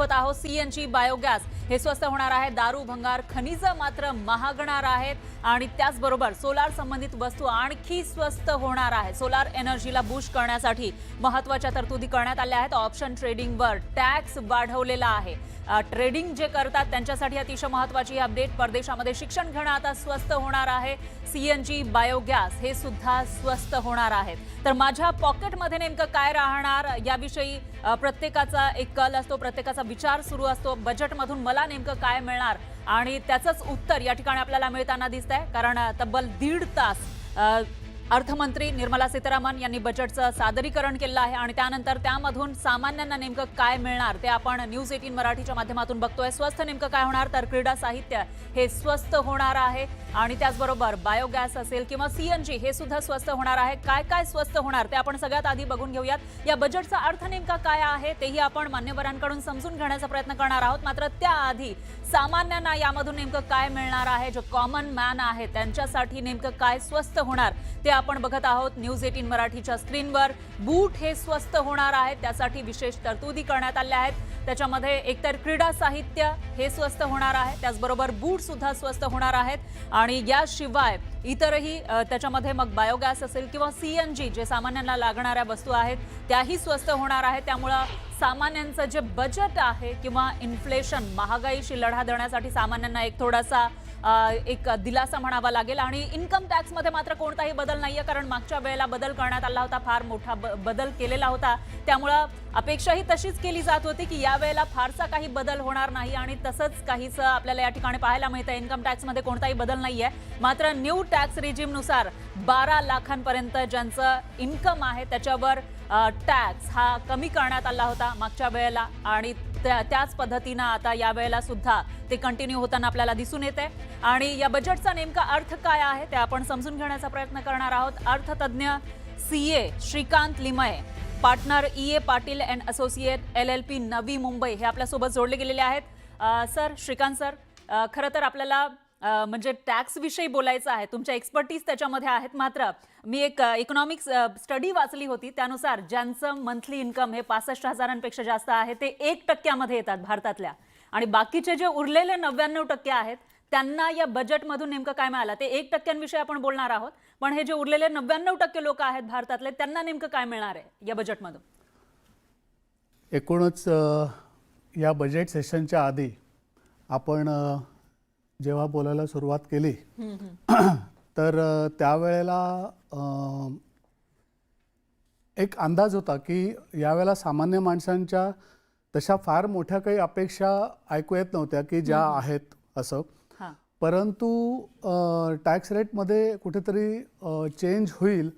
दाखवत आहोत। CNG biogas हे स्वस्त होणार आहे, दारू भंगार खनिज मात्र महागणार आहेत आणि त्याचबरोबर सोलार संबंधित वस्तू आणखी स्वस्त होणार आहे। सोलार एनर्जीला बूस्ट करण्यासाठी महत्त्वाच्या तरतुदी करण्यात आल्या आहेत। ऑप्शन ट्रेडिंगवर टॅक्स वाढवलेला आहे। ट्रेडिंग जे करतात त्यांच्यासाठी अतिशय महत्त्वाची अपडेट। परदेशामध्ये शिक्षण घेणं आता स्वस्त होणार आहे। सीएनजी बायोगॅस हे सुद्धा स्वस्त होणार आहेत। तर माझ्या पॉकेटमध्ये नेमकं काय राहणार याविषयी प्रत्येकाचा एक कल असतो, प्रत्येकाचा विचार सुरू असतो। बजेटमधून मला नेमकं काय मिळणार आणि त्याचंच उत्तर या ठिकाणी आपल्याला मिळताना दिसतंय, कारण तब्बल 1.5 तास अर्थमंत्री निर्मला सीतारामन यांनी बजेटचं सादरीकरण केलं आहे आणि त्यानंतर त्यामधून सामान्यांना नेमकं काय मिळणार ते आपण न्यूज 18 मराठीच्या माध्यमातून बघतोय। स्वस्त नेमकं काय होणार, तर क्रीडा साहित्य हे स्वस्त होणार आहे आणि त्याचबरोबर बायोगॅस असेल किंवा सीएनजी हे सुद्धा स्वस्त होणार आहे। काय काय स्वस्त होणार ते आपण सगळ्यात आधी बघून घेऊयात। या बजेटचा अर्थ नेमका काय आहे तेही आपण मान्यवरांकडून समजून घेण्याचा प्रयत्न करणार आहोत। मात्र त्याआधी सामान्यांना यामधून नेमकं काय मिळणार आहे, जो कॉमन मॅन आहे त्यांच्यासाठी नेमकं काय स्वस्त होणार ते आपण बघत आहोत न्यूज 18 मराठीच्या स्क्रीनवर। बूट हे स्वस्त होणार आहे, त्यासाठी विशेष तरतुदी करण्यात आल्या आहेत। त्याच्यामध्ये एकतर क्रीडा साहित्य हे स्वस्त होणार आहे, त्याचबरोबर बूट सुद्धा स्वस्त होणार आहेत आणि याशिवाय इतरही त्याच्यामध्ये मग बायोगॅस असेल किंवा सीएनजी जे सामान्यांना लागणाऱ्या वस्तू आहेत त्याही स्वस्त होणार आहेत। त्यामुळे सामान्यांचं जे बजेट आहे किंवा इन्फ्लेशन महागाईशी लढा देण्यासाठी सामान्यांना एक थोडासा एक दिलासा म्हणावा लागेल। आणि इन्कम टॅक्स मध्ये मात्र कोणताही बदल नाहीये, कारण मागच्या वेळेला बदल करण्यात आला होता, फार मोठा बदल केलेला होता। त्यामुळे अपेक्षाही तशीच केली जात होती की या वेळेला फारसा काही बदल होणार नाही आणि तसंच काहीच आपल्याला या ठिकाणी पाहायला मिळतं। इन्कम टॅक्स मध्ये कोणताही बदल नाहीये, मात्र न्यू टॅक्स रेजिम नुसार 12 लाखांपर्यंत ज्यांचं इन्कम आहे त्याच्यावर टॅक्स हा कमी करण्यात आला होता मागच्या वेळेला आणि त्याच पद्धतीने आता या वेळेला सुद्धा ते कंटिन्यू होताना आपल्याला दिसून येते। आणि या बजेटचा नेमका अर्थ काय आहे ते आपण समजून घेण्याचा प्रयत्न करणार आहोत। अर्थतज्ञ CA Shrikant Limaye, partner E A Patil and associate LLP Navi Mumbai हे आपल्यासोबत जोडले गेलेले आहेत। सर, श्रीकांत सर, खरं तर आपल्याला म्हणजे टॅक्स विषयी बोलायचं आहे, तुमच्या एक्सपर्टीज त्याच्यामध्ये आहेत। मात्र मी एक इकॉनॉमिक्स स्टडी वाचली होती, त्यानुसार ज्यांचं मंथली इन्कम हे 65,000पेक्षा जास्त आहे ते 1% येतात भारतातल्या, आणि बाकीचे जे उरलेले 99% आहेत त्यांना या बजेटमधून नेमकं काय मिळालं ते 1% आपण बोलणार आहोत। पण हे जे उरलेले 99% लोक आहेत भारतातले त्यांना नेमकं काय मिळणार आहे या बजेटमधून? एकूणच या बजेट सेशनच्या आधी आपण जेव्हा बोलायला सुरुवात केली तर त्यावेळेला एक अंदाज होता की यावेळेला सामान्य माणसांच्या तशा फार मोठ्या काही अपेक्षा ऐकू येत नव्हत्या की ज्या आहेत असं। परंतु टॅक्स रेटमध्ये कुठेतरी चेंज होईल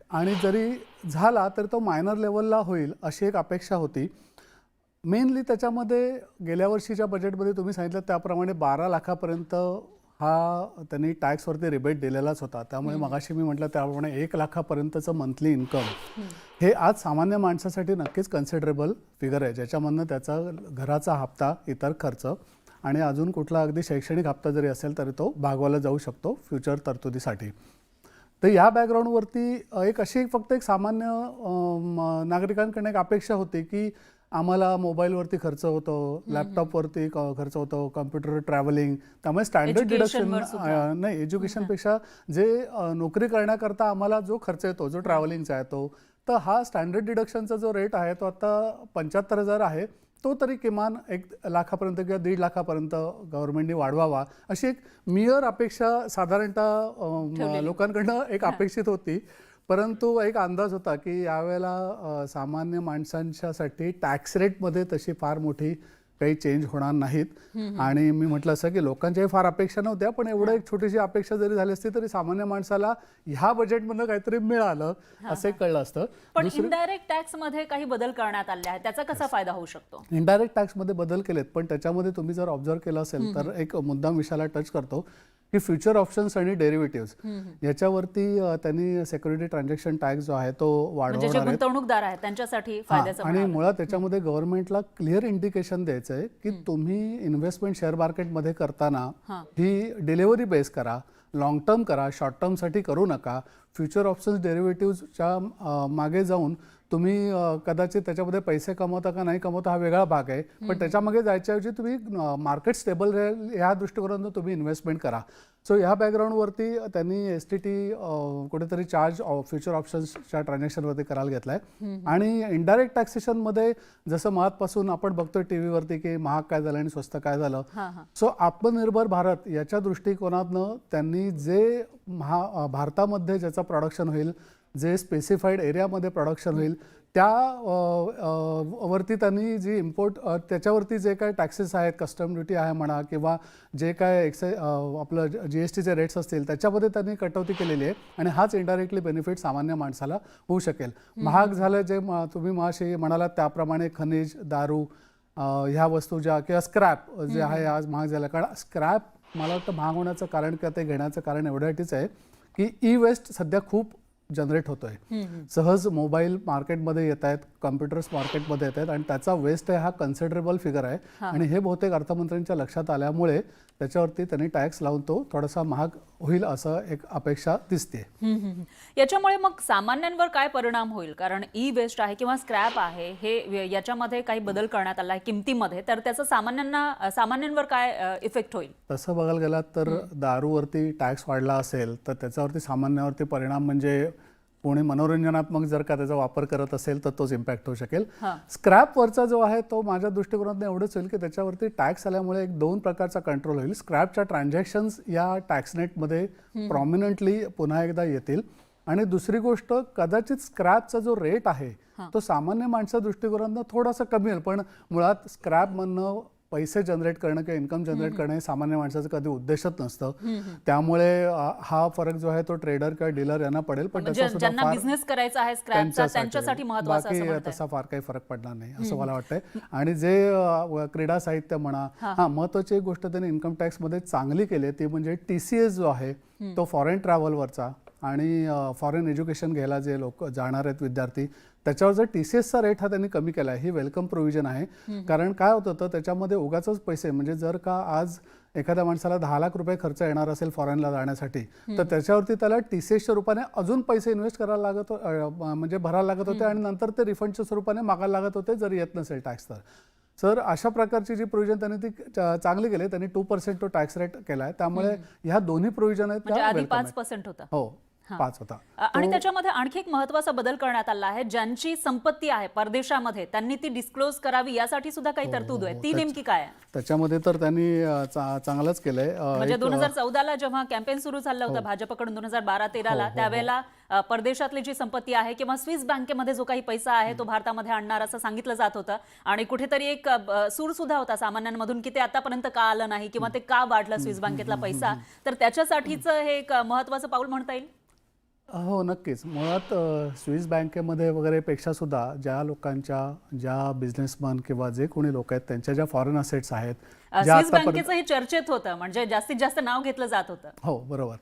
आणि जरी झाला तर तो मायनर लेवलला होईल अशी एक अपेक्षा होती। मेनली त्याच्यामध्ये गेल्या वर्षीच्या बजेटमध्ये तुम्ही सांगितलं त्याप्रमाणे 12 लाखापर्यंत हा त्यांनी टॅक्सवरती रिबेट दिलेलाच होता। त्यामुळे मगाशी मी म्हटलं त्याप्रमाणे 1 लाखापर्यंतचं मंथली इन्कम हे आज सामान्य माणसासाठी नक्कीच कन्सिडरेबल फिगर आहे, ज्याच्यामधनं त्याचा घराचा हप्ता, इतर खर्च आणि अजून कुठला अगदी शैक्षणिक हप्ता जरी असेल तरी तो भागवला जाऊ शकतो फ्युचर तरतुदीसाठी। तर या बॅकग्राऊंडवरती एक अशी फक्त एक सामान्य नागरिकांकडे एक अपेक्षा होती की आम्हाला मोबाईलवरती खर्च होतो, लॅपटॉपवरती खर्च होतो, कम्प्युटर, ट्रॅव्हलिंग, त्यामुळे स्टँडर्ड डिडक्शन नाही, एज्युकेशनपेक्षा जे नोकरी करण्याकरता आम्हाला जो खर्च येतो जो ट्रॅव्हलिंगचा आहे तो, तर हा स्टँडर्ड डिडक्शनचा जो रेट आहे तो आता 75,000 आहे, तो तरी किमान 1 लाखापर्यंत किंवा 1.5 लाखापर्यंत गव्हर्नमेंटने वाढवावा अशी एक मियर अपेक्षा साधारणतः लोकांकडनं एक अपेक्षित होती। परंतु एक अंदाज होता की यावेळेला सामान्य माणसांच्यासाठी टॅक्स रेटमध्ये तशी फार मोठी काही चेंज होणार नाहीत। आणि मी म्हटलं असं की लोकांच्याही फार अपेक्षा नव्हत्या, पण एवढं एक छोटीशी अपेक्षा जरी झाली असती तरी सामान्य माणसाला ह्या बजेटमधनं काहीतरी मिळालं असं कळलं असतं। पण इनडायरेक्ट टॅक्स मध्ये काही बदल करण्यात आले आहेत, त्याचा कसा फायदा होऊ शकतो? इनडायरेक्ट टॅक्समध्ये बदल केलेत, पण त्याच्यामध्ये तुम्ही जर ऑब्झर्व केलं असेल तर एक मुद्दाम विषयाला टच करतो की फ्युचर ऑप्शन्स आणि डेरिव्हेटिव्हज याच्यावरती त्यांनी सिक्युरिटी ट्रान्झॅक्शन टॅक्स जो आहे तो वाढवणार आहे, गुंतवणूकदार आहेत त्यांच्यासाठी फायद्याचं। आणि मुळात त्याच्यामध्ये गव्हर्नमेंटला क्लिअर इंडिकेशन द्यायचं आहे की तुम्ही इन्व्हेस्टमेंट शेअर मार्केटमध्ये करताना ही डिलिव्हरी बेस करा, लॉंग टर्म करा, शॉर्ट टर्मसाठी करू नका। फ्युचर ऑप्शन्स डेरिव्हेटिव्हच्या मागे जाऊन तुम्ही कदाचित त्याच्यामध्ये पैसे कमवता का नाही कमवता हा वेगळा भाग आहे, पण त्याच्यामागे जायच्याऐवजी तुम्ही मार्केट स्टेबल राहील ह्या दृष्टिकोनातून तुम्ही इन्व्हेस्टमेंट करा. सो ह्या बॅकग्राऊंडवरती त्यांनी STT कुठेतरी चार्ज फ्युचर ऑप्शन्सच्या ट्रान्झॅक्शनवरती करायला घेतलाय. आणि इनडायरेक्ट टॅक्सेशनमध्ये जसं महत्पासून आपण बघतोय टीव्हीवरती की महाग काय झालं आणि स्वस्त काय झालं. सो आत्मनिर्भर भारत याच्या दृष्टिकोनातनं त्यांनी जे भारतामध्ये ज्याचं प्रोडक्शन होईल, जे स्पेसिफाईड एरियामध्ये प्रोडक्शन होईल त्या वरती त्यांनी जी इम्पोर्ट त्याच्यावरती जे काय टॅक्सेस आहेत, कस्टम ड्युटी आहे म्हणा किंवा जे काय आपलं GSTचे रेट्स असतील त्याच्यामध्ये त्यांनी कटौती केलेली आहे. आणि हाच इनडायरेक्टली बेनिफिट सामान्य माणसाला होऊ शकेल. महाग झालं जे तुम्ही मगाशी म्हणालात त्याप्रमाणे खनिज, दारू ह्या वस्तू ज्या किंवा स्क्रॅप जे आहे आज महाग झालं. कारण स्क्रॅप मला वाटतं महाग होण्याचं कारण किंवा ते घेण्याचं कारण एवढ्यासाठीच आहे की ई-वेस्ट सध्या खूप जनरेट होतोय. सहज मोबाईल मार्केटमध्ये येत आहेत, कम्प्युटर्स मार्केटमध्ये येत आहेत आणि त्याचा वेस्ट आहे हा कन्सिडरेबल फिगर आहे. आणि हे बहुतेक अर्थमंत्र्यांच्या लक्षात आल्यामुळे त्याच्यावरती त्यांनी टॅक्स लावून तो थोडासा महाग होईल असं एक अपेक्षा दिसते. याच्यामुळे मग सामान्यांवर काय परिणाम होईल? कारण ई-वेस्ट आहे किंवा स्क्रॅप आहे हे याच्यामध्ये काही बदल करण्यात आला आहे किमतीमध्ये, तर त्याचा सामान्यांवर काय इफेक्ट होईल? तसं बघायला गेलात तर दारूवरती टॅक्स वाढला असेल तर त्याच्यावरती सामान्यावरती परिणाम म्हणजे कोणी मनोरंजनात्मक जर का त्याचा वापर करत असेल तर तोच इम्पॅक्ट होऊ शकेल. स्क्रॅपवरचा जो आहे तो माझ्या दृष्टिकोनातून एवढंच होईल की त्याच्यावरती टॅक्स आल्यामुळे एक 2 प्रकारचा कंट्रोल होईल. स्क्रॅपच्या ट्रान्झॅक्शन्स या टॅक्सनेटमध्ये प्रॉमिनंटली पुन्हा एकदा येतील. आणि दुसरी गोष्ट, कदाचित स्क्रॅपचा जो रेट आहे तो सामान्य माणसाच्या दृष्टिकोनातून थोडासा कमी होईल. पण मुळात स्क्रॅपमधनं पैसे जनरेट करणं किंवा इन्कम जनरेट करणं हे सामान्य माणसाचं कधी उद्देशच नसतं. त्यामुळे हा फरक जो आहे तो ट्रेडर किंवा डीलर यांना पडेल. पण ज्यांना बिझनेस करायचा आहे स्क्रॅपचा त्यांच्यासाठी महत्त्वाचा बाकी तसा फार काही फरक पडणार नाही असं मला वाटतंय. आणि जे क्रीडा साहित्य म्हणा, महत्वाची एक गोष्ट त्यांनी इन्कम टॅक्स मध्ये चांगली केली ती म्हणजे TCS जो आहे तो फॉरेन ट्रॅव्हलवरचा आणि फॉरेन एज्युकेशन घ्यायला जे लोक जाणार आहेत विद्यार्थी त्याच्यावर जर TCSचा रेट हा त्यांनी कमी केला आहे. ही वेलकम प्रोव्हिजन आहे. कारण काय होतं तर त्याच्यामध्ये उगाचच पैसे म्हणजे जर का आज एखाद्या माणसाला 10 लाख रुपये खर्च येणार असेल फॉरेनला जाण्यासाठी तर त्याच्यावरती त्याला TCSच्या रूपाने अजून पैसे इन्व्हेस्ट करायला लागत म्हणजे भरायला लागत होते आणि नंतर ते रिफंडच्या स्वरूपाने मागायला लागत होते जर येत नसेल टॅक्स तर. सर अशा प्रकारची जी प्रोव्हिजन त्यांनी ती चांगली केली. त्यांनी 2% तो टॅक्स रेट केला आहे. त्यामुळे ह्या दोन्ही प्रोव्हिजन आहेत त्या 5% होता. हो 5 होता. आणि त्याच्यामध्ये आणखी एक महत्त्वाचा बदल करण्यात आला आहे. ज्यांची संपत्ती आहे परदेशामध्ये त्यांनी ती डिस्क्लोज करावी यासाठी सुद्धा काही तरतूद आहे. ती नेमकी काय आहे? त्याच्यामध्ये तर त्यांनी चांगलंच केलंय. म्हणजे 2014ला जेव्हा कॅम्पेन सुरू झालं होतं भाजपकडून 2012-13ला त्यावेळेला परदेशातली जी संपत्ती आहे किंवा स्विस बँकेमध्ये जो काही पैसा आहे तो भारतामध्ये आणणार असं सांगितलं जात होतं. आणि कुठेतरी एक सूर सुद्धा होता सामान्यांमधून की ते आतापर्यंत का आलं नाही किंवा ते का वाढलं स्विस बँकेतला पैसा. तर त्याच्यासाठीच हे एक महत्त्वाचं पाऊल म्हणता येईल. हो नक्कीच. मुळात स्विस बँकेमध्ये वगैरे पेक्षा सुद्धा ज्या लोकांच्या ज्या बिझनेसमन किंवा जे कोणी लोक आहेत त्यांच्या ज्या फॉरेन असेट्स आहेत स्विस बँकेचं हे चर्चेत होतं म्हणजे जास्तीत जास्त नाव घेतलं जात होतं. हो बरोबर.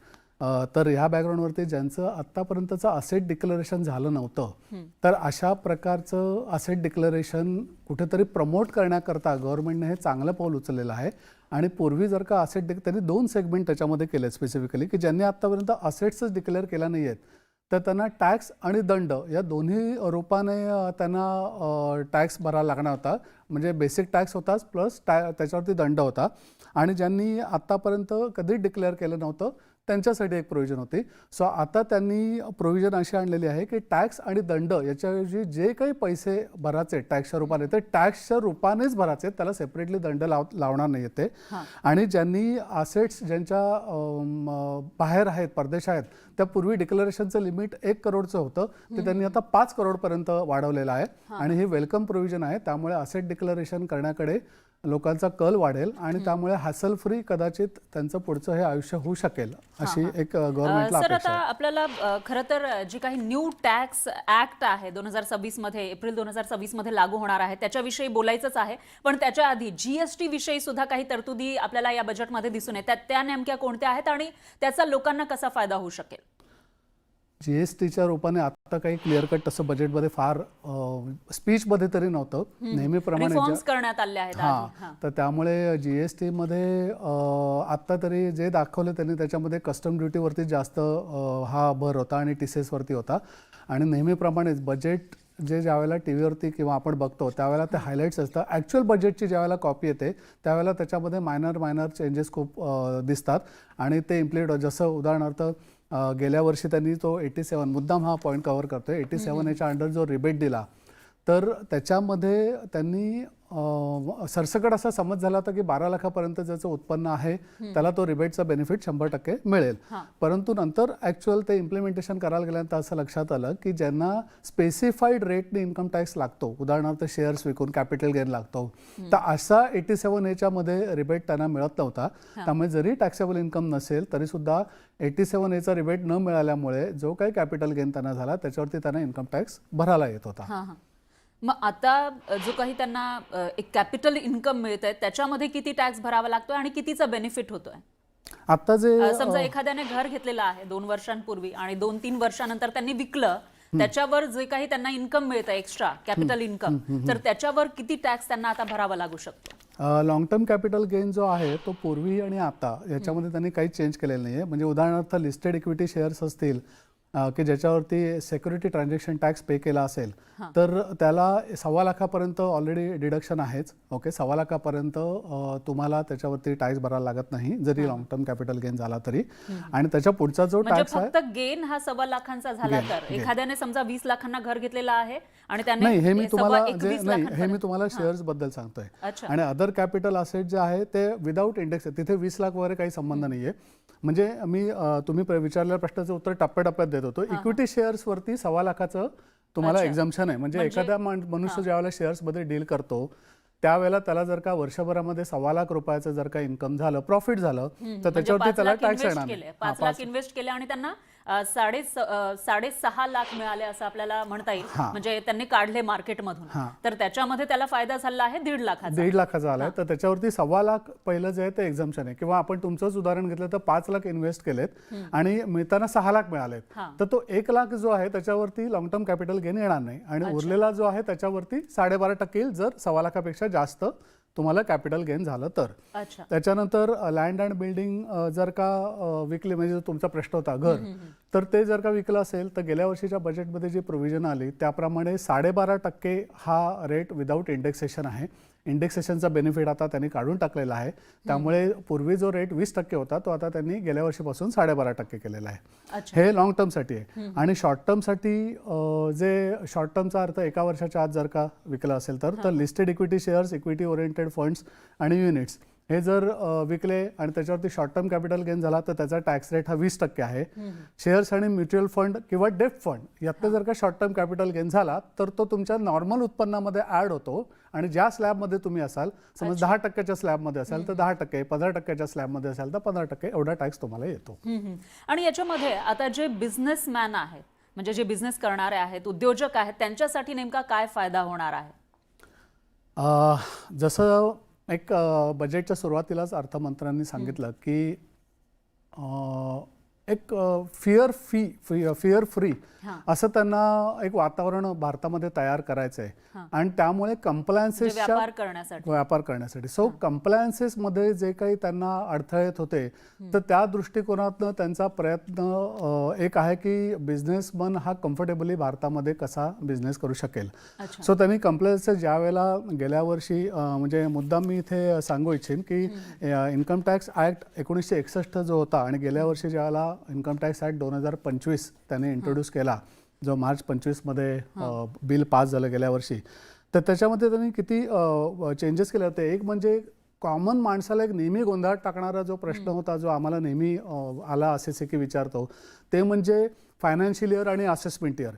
तर ह्या बॅकग्राऊंडवरती ज्यांचं आत्तापर्यंतचं असेट डिक्लरेशन झालं नव्हतं तर अशा प्रकारचं असेट डिक्लरेशन कुठेतरी प्रमोट करण्याकरता गव्हर्नमेंटने हे चांगलं पाऊल उचललेलं आहे. आणि पूर्वी जर का असेट त्यांनी 2 सेगमेंट त्याच्यामध्ये केले स्पेसिफिकली की ज्यांनी आत्तापर्यंत असेट्सच डिक्लेअर केला नाही आहेत तर त्यांना टॅक्स आणि दंड या दोन्ही रूपाने त्यांना टॅक्स भरायला लागणार होता. म्हणजे बेसिक टॅक्स होताच प्लस त्याच्यावरती दंड होता. आणि ज्यांनी आत्तापर्यंत कधी डिक्लेअर केलं नव्हतं त्यांच्यासाठी एक प्रोव्हिजन होती. सो आता त्यांनी प्रोव्हिजन अशी आणलेली आहे की टॅक्स आणि दंड याच्याऐवजी जे काही पैसे भरायचे टॅक्सच्या रूपाने ते टॅक्सच्या रूपानेच भरायचे, त्याला सेपरेटली दंड लावणार नाही येते. आणि ज्यांनी असेट्स ज्यांच्या बाहेर आहेत परदेश आहेत त्या पूर्वी डिक्लरेशनचं लिमिट 1 करोडचं होतं ते त्यांनी आता 5 करोडपर्यंत वाढवलेलं आहे. आणि हे वेलकम प्रोव्हिजन आहे. त्यामुळे असेट डिक्लरेशन करण्याकडे लोकांचा कल वाढेल आणि त्यामुळे हॅसल फ्री कदाचित त्यांचं पुढचं हे आयुष्य होऊ शकेल अशी एक गव्हर्नमेंटला अपेक्षा आहे. आता आपल्याला खरं तर जी काही न्यू टॅक्स ऍक्ट आहे 2026 मध्ये एप्रिल 2026 मध्ये लागू होणार आहे त्याच्याविषयी बोलायचंच आहे. पण त्याच्या आधी GST विषयी सुद्धा काही तरतुदी आपल्याला या बजेटमध्ये दिसून येतात. त्या नेमक्या कोणत्या आहेत आणि त्याचा लोकांना कसा फायदा होऊ शकेल? GSTच्या रूपाने आता काही क्लिअर कट तसं बजेटमध्ये फार स्पीचमध्ये तरी नव्हतं. नेहमीप्रमाणे करण्यात आले आहेत. तर त्यामुळे GST मध्ये आता तरी जे दाखवलं त्यांनी त्याच्यामध्ये कस्टम ड्युटीवरती जास्त हा भर होता आणि TCS वरती होता. आणि नेहमीप्रमाणेच बजेट जे ज्यावेळेला टी व्हीवरती किंवा आपण बघतो त्यावेळेला ते हायलाईट्स असतात. ॲक्च्युअल बजेटची ज्यावेळेला कॉपी येते त्यावेळेला त्याच्यामध्ये मायनर चेंजेस खूप दिसतात आणि ते इम्प्लिमेंट, जसं उदाहरणार्थ गेल्या वर्षी त्यांनी तो 87 मुद्दाम हा पॉईंट कव्हर करतोय 87 याच्या अंडर जो रिबेट दिला तर त्याच्यामध्ये त्यांनी सरसकट असा समज झाला होता की 12 लाखापर्यंत ज्याचं उत्पन्न आहे त्याला तो रिबेटचा बेनिफिट 100% मिळेल. परंतु नंतर ॲक्च्युअल ते इम्प्लिमेंटेशन करायला गेल्यानंतर असं लक्षात आलं की ज्यांना स्पेसिफाईड रेटने इन्कम टॅक्स लागतो, उदाहरणार्थ शेअर्स विकून कॅपिटल गेन लागतो, तर असा 87 याच्यामध्ये रिबेट त्यांना मिळत नव्हता. त्यामुळे जरी टॅक्सेबल इन्कम नसेल तरी सुद्धा 87 याचा रिबेट न मिळाल्यामुळे जो काही कॅपिटल गेन त्यांना झाला त्याच्यावरती त्यांना इन्कम टॅक्स भरायला येत होता. मग आता जो काही त्यांना एक कॅपिटल इन्कम मिळत आहे त्याच्यामध्ये किती टॅक्स भरावा लागतोय आणि कितीचा बेनिफिट होतोय? आता जे समजा एखाद्याने घर घेतलेलं आहे 2 वर्षांपूर्वी आणि 2-3 वर्षानंतर त्यांनी विकलं, त्याच्यावर जे काही त्यांना इन्कम मिळतं एक्स्ट्रा कॅपिटल इन्कम, तर त्याच्यावर किती टॅक्स त्यांना आता भरावा लागू शकतो? लॉंग टर्म कॅपिटल गेन जो आहे तो पूर्वी आणि आता याच्यामध्ये त्यांनी काही चेंज केलेलं नाही आहे. म्हणजे उदाहरणार्थ लिस्टेड इक्विटी शेअर्स असतील की ज्याच्यावरती सिक्युरिटी ट्रान्झॅक्शन टॅक्स पे केला असेल तर त्याला 1.25 लाखापर्यंत ऑलरेडी डिडक्शन आहेच. ओके, 1.25 लाखापर्यंत तुम्हाला त्याच्यावरती टॅक्स भरायला लागत नाही जरी लॉंग टर्म कॅपिटल गेन झाला तरी. आणि त्याच्या पुढचा जो टॅक्स आहे फक्त गेन हा 1.25 लाखांचा झाला तर एखाद्याने समजा 20 लाखांना घर घेतलेलं आहे आणि त्याने नाही, हे मी तुम्हाला शेअर्स बद्दल सांगतोय. आणि अदर कॅपिटल असेट जे आहे ते विदाऊट इंडेक्स, तिथे 20 लाख वगैरे काही संबंध नाहीये. म्हणजे मी तुम्ही विचारलेल्या प्रश्नाचं उत्तर टप्प्याटप्प्यात देत होतो. इक्विटी शेअर्स वरती 1.25 लाखाचं तुम्हाला एक्झम्पशन आहे. म्हणजे एखाद्या मनुष्य ज्यावेळेला शेअर्समध्ये डील करतो त्यावेळेला त्याला जर का वर्षभरामध्ये 1.25 लाख रुपयाचं जर का इन्कम झालं, प्रॉफिट झालं, तर त्याच्यावरती त्याला टॅक्स येणार नाही. 5 लाख इन्व्हेस्ट केले आणि त्यांना 6.5 लाख मिळाले असं आपल्याला म्हणता येईल. म्हणजे त्यांनी काढले मार्केटमधून, तर त्याच्यामध्ये त्याला फायदा झाला आहे 1.5 लाखाचा. 1.5 लाखाचा आलाय, तर त्याच्यावरती 1.25 लाख पहिलं जे आहे ते एक्झम्पशन आहे. किंवा आपण तुमचंच उदाहरण घेतलं तर 5 लाख इन्व्हेस्ट केलेत आणि मिळताना 6 लाख मिळालेत, तर तो 1 लाख जो आहे त्याच्यावरती लॉंग टर्म कॅपिटल गेन येणार नाही आणि उरलेला जो आहे त्याच्यावरती 12.5% येईल जर 1.25 लाखापेक्षा जास्त तुम्हाला कॅपिटल गेन झालं तर. त्याच्यानंतर लँड अँड बिल्डिंग जर का विकले, म्हणजे तुमचा प्रश्न होता घर, तर ते जर का विकलं असेल तर गेल्या वर्षीच्या बजेटमध्ये जी प्रोव्हिजन आली त्याप्रमाणे 12.5% हा रेट विदाऊट इंडेक्सेशन आहे. इंडेक्सेशनचा बेनिफिट आता त्यांनी काढून टाकलेला आहे. त्यामुळे पूर्वी जो रेट 20% होता तो आता त्यांनी गेल्या वर्षीपासून 12.5% केलेला आहे. हे लॉंग टर्मसाठी आहे. आणि शॉर्ट टर्मसाठी जे शॉर्ट टर्मचा अर्थ 1 वर्षाच्या आत जर का विकलं असेल तर listed equity shares, equity oriented funds आणि युनिट्स हे जर विकले आणि त्याच्यावरती शॉर्ट टर्म कॅपिटल गेन झाला तर त्याचा टॅक्स रेट हा 20% आहे. शेअर्स आणि म्युच्युअल फंड किंवा डेप्ट फंड यातनं जर का शॉर्ट टर्म कॅपिटल गेन झाला तर तो तुमच्या नॉर्मल उत्पन्नामध्ये ऍड होतो आणि ज्या स्लॅबमध्ये तुम्ही असाल, समज 10%च्या स्लॅबमध्ये असाल तर 10%, 15%च्या स्लॅबमध्ये असाल तर 15% एवढा टॅक्स तुम्हाला येतो. आणि याच्यामध्ये आता जे बिझनेसमॅन आहेत, म्हणजे जे बिझनेस करणारे आहेत, उद्योजक आहेत, त्यांच्यासाठी नेमका काय फायदा होणार आहे? जसं एक बजेटच्या सुरुवातीलाच अर्थमंत्र्यांनी सांगितलं की एक फिअर फ्री असं त्यांना एक वातावरण भारतामध्ये तयार करायचं आहे आणि त्यामुळे कंप्लायन्सेसच्या व्यापार करण्यासाठी सो कंप्लायन्सेसमध्ये जे काही त्यांना अडथळे येत होते तर त्या दृष्टिकोनातनं त्यांचा प्रयत्न एक आहे की बिझनेसमन हा कम्फर्टेबली भारतामध्ये कसा बिझनेस करू शकेल. सो त्यांनी कंप्लायन्सेस ज्या वेळेला गेल्या वर्षी म्हणजे मुद्दाम मी इथे सांगू इच्छिन की इन्कम टॅक्स ॲक्ट 1961 जो होता आणि गेल्या वर्षी ज्यावेळेला इन्कम टॅक्स ॲक्ट 2025 त्याने इंट्रोड्यूस केला, जो मार्च 25 मध्ये बिल पास झालं गेल्या वर्षी, तर त्याच्यामध्ये त्यांनी किती चेंजेस केले होते. एक म्हणजे कॉमन माणसाला एक नेहमी गोंधळात टाकणारा जो प्रश्न होता, जो आम्हाला नेहमी आला असे की विचारतो, ते म्हणजे फायनान्शियल इयर आणि असेसमेंट इयर.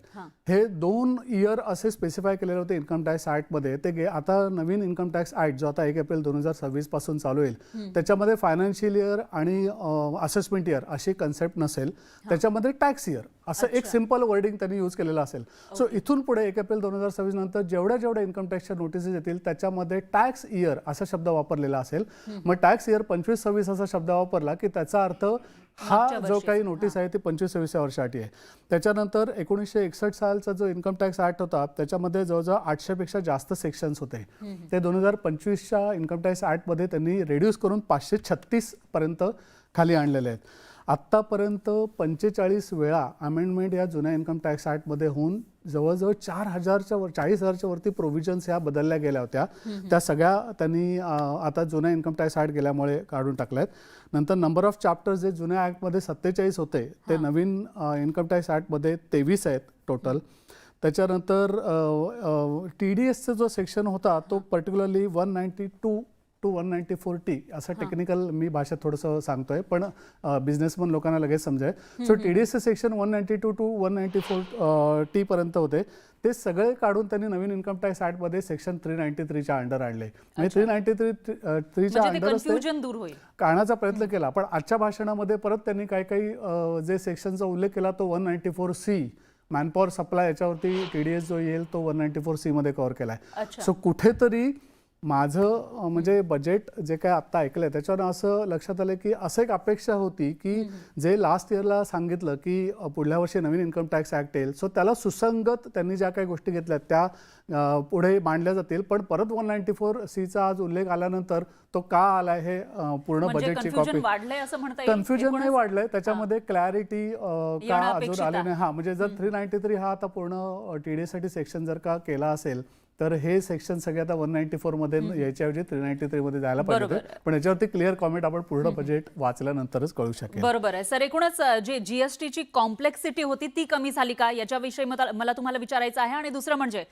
हे 2 इयर असे स्पेसिफाय केलेले होते इन्कम टॅक्स ॲक्टमध्ये. ते आता नवीन इन्कम टॅक्स ॲक्ट जो आता 1 एप्रिल 2026 पासून चालू होईल त्याच्यामध्ये फायनान्शियल इयर आणि असेसमेंट इयर अशी कन्सेप्ट नसेल, त्याच्यामध्ये टॅक्स इयर असं एक सिंपल वर्डिंग त्यांनी यूज केलेलं असेल. सो इथून पुढे 1 एप्रिल 2026 नंतर जेवढ्या इन्कम टॅक्सच्या नोटिसेस येतील त्याच्यामध्ये टॅक्स इयर असा शब्द वापरलेला असेल. मग टॅक्स इयर 25-26 असा शब्द वापरला की त्याचा अर्थ हा जो काही नोटीस आहे ती 25-26 वर्षासाठी आहे. त्याच्यानंतर 1961 सालचा जो इन्कम टॅक्स ॲक्ट होता त्याच्यामध्ये जवळजवळ 800 पेक्षा जास्त सेक्शन्स होते. ते 2025च्या इन्कम टॅक्स ॲक्टमध्ये त्यांनी रेड्यूस करून 536 पर्यंत खाली आणलेले आहेत. आत्तापर्यंत 45 वेळा अमेंडमेंट या जुन्या इन्कम टॅक्स ॲक्टमध्ये होऊन जवळजवळ 40,000च्या वरती प्रोव्हिजन्स ह्या बदलल्या गेल्या होत्या. त्या सगळ्या त्यांनी आता जुन्या इन्कम टॅक्स ॲक्ट गेल्यामुळे काढून टाकल्यात. नंतर नंबर ऑफ चॅप्टर्स जे जुन्या ॲक्टमध्ये 47 होते ते नवीन इन्कम टॅक्स ॲक्टमध्ये 23 आहेत टोटल. त्याच्यानंतर TDSचा जो सेक्शन होता तो पर्टिक्युलरली 192 to 194T असं टेक्निकल मी भाषेत थोडंसं सांगतोय पण बिझनेसमन लोकांना लगेच समजेल. सो TDSचे सेक्शन 192 to 194T पर्यंत होते. ते सगळे काढून त्यांनी नवीन इन्कम टॅक्स ॲक्टमध्ये सेक्शन 393च्या अंडर आणले. म्हणजे 393च्या अंडर काढण्याचा प्रयत्न केला. पण आजच्या भाषणामध्ये परत त्यांनी काही जे सेक्शनचा उल्लेख केला तो 194C मॅनपॉवर सप्लाय याच्यावरती TDS जो येईल तो 194C मध्ये कव्हर केला आहे. सो कुठेतरी माझं म्हणजे बजेट जे काय आत्ता ऐकलंय त्याच्यावर असं लक्षात आलं की असं एक अपेक्षा होती की जे लास्ट इयरला सांगितलं की पुढल्या वर्षी नवीन इन्कम टॅक्स ॲक्ट येईल सो त्याला सुसंगत त्यांनी ज्या काही गोष्टी घेतल्या त्या पुढे मांडल्या जातील. पण परत 194Cचा आज उल्लेख आल्यानंतर तो का आलाय हे पूर्ण बजेटची कॉपी कन्फ्युजन नाही वाढलंय. त्याच्यामध्ये क्लॅरिटी का अजून आले नाही. हा म्हणजे जर 393 हा आता पूर्ण TDS साठी सेक्शन जर का केला असेल तर हे सेक्शन सगळे आता 194 मध्ये याच्याऐवजी 393 मध्ये जायला पाहिजे. पण याच्यावरती क्लिअर कॉमेंट आपण पूर्ण बजेट वाचल्यानंतरच कळू शकेल. बरोबर आहे सर. एकूणच जे जीएसटीची कॉम्प्लेक्सिटी होती ती कमी झाली का याच्याविषयी मला तुम्हाला विचारायचं आहे. आणि दुसरं म्हणजे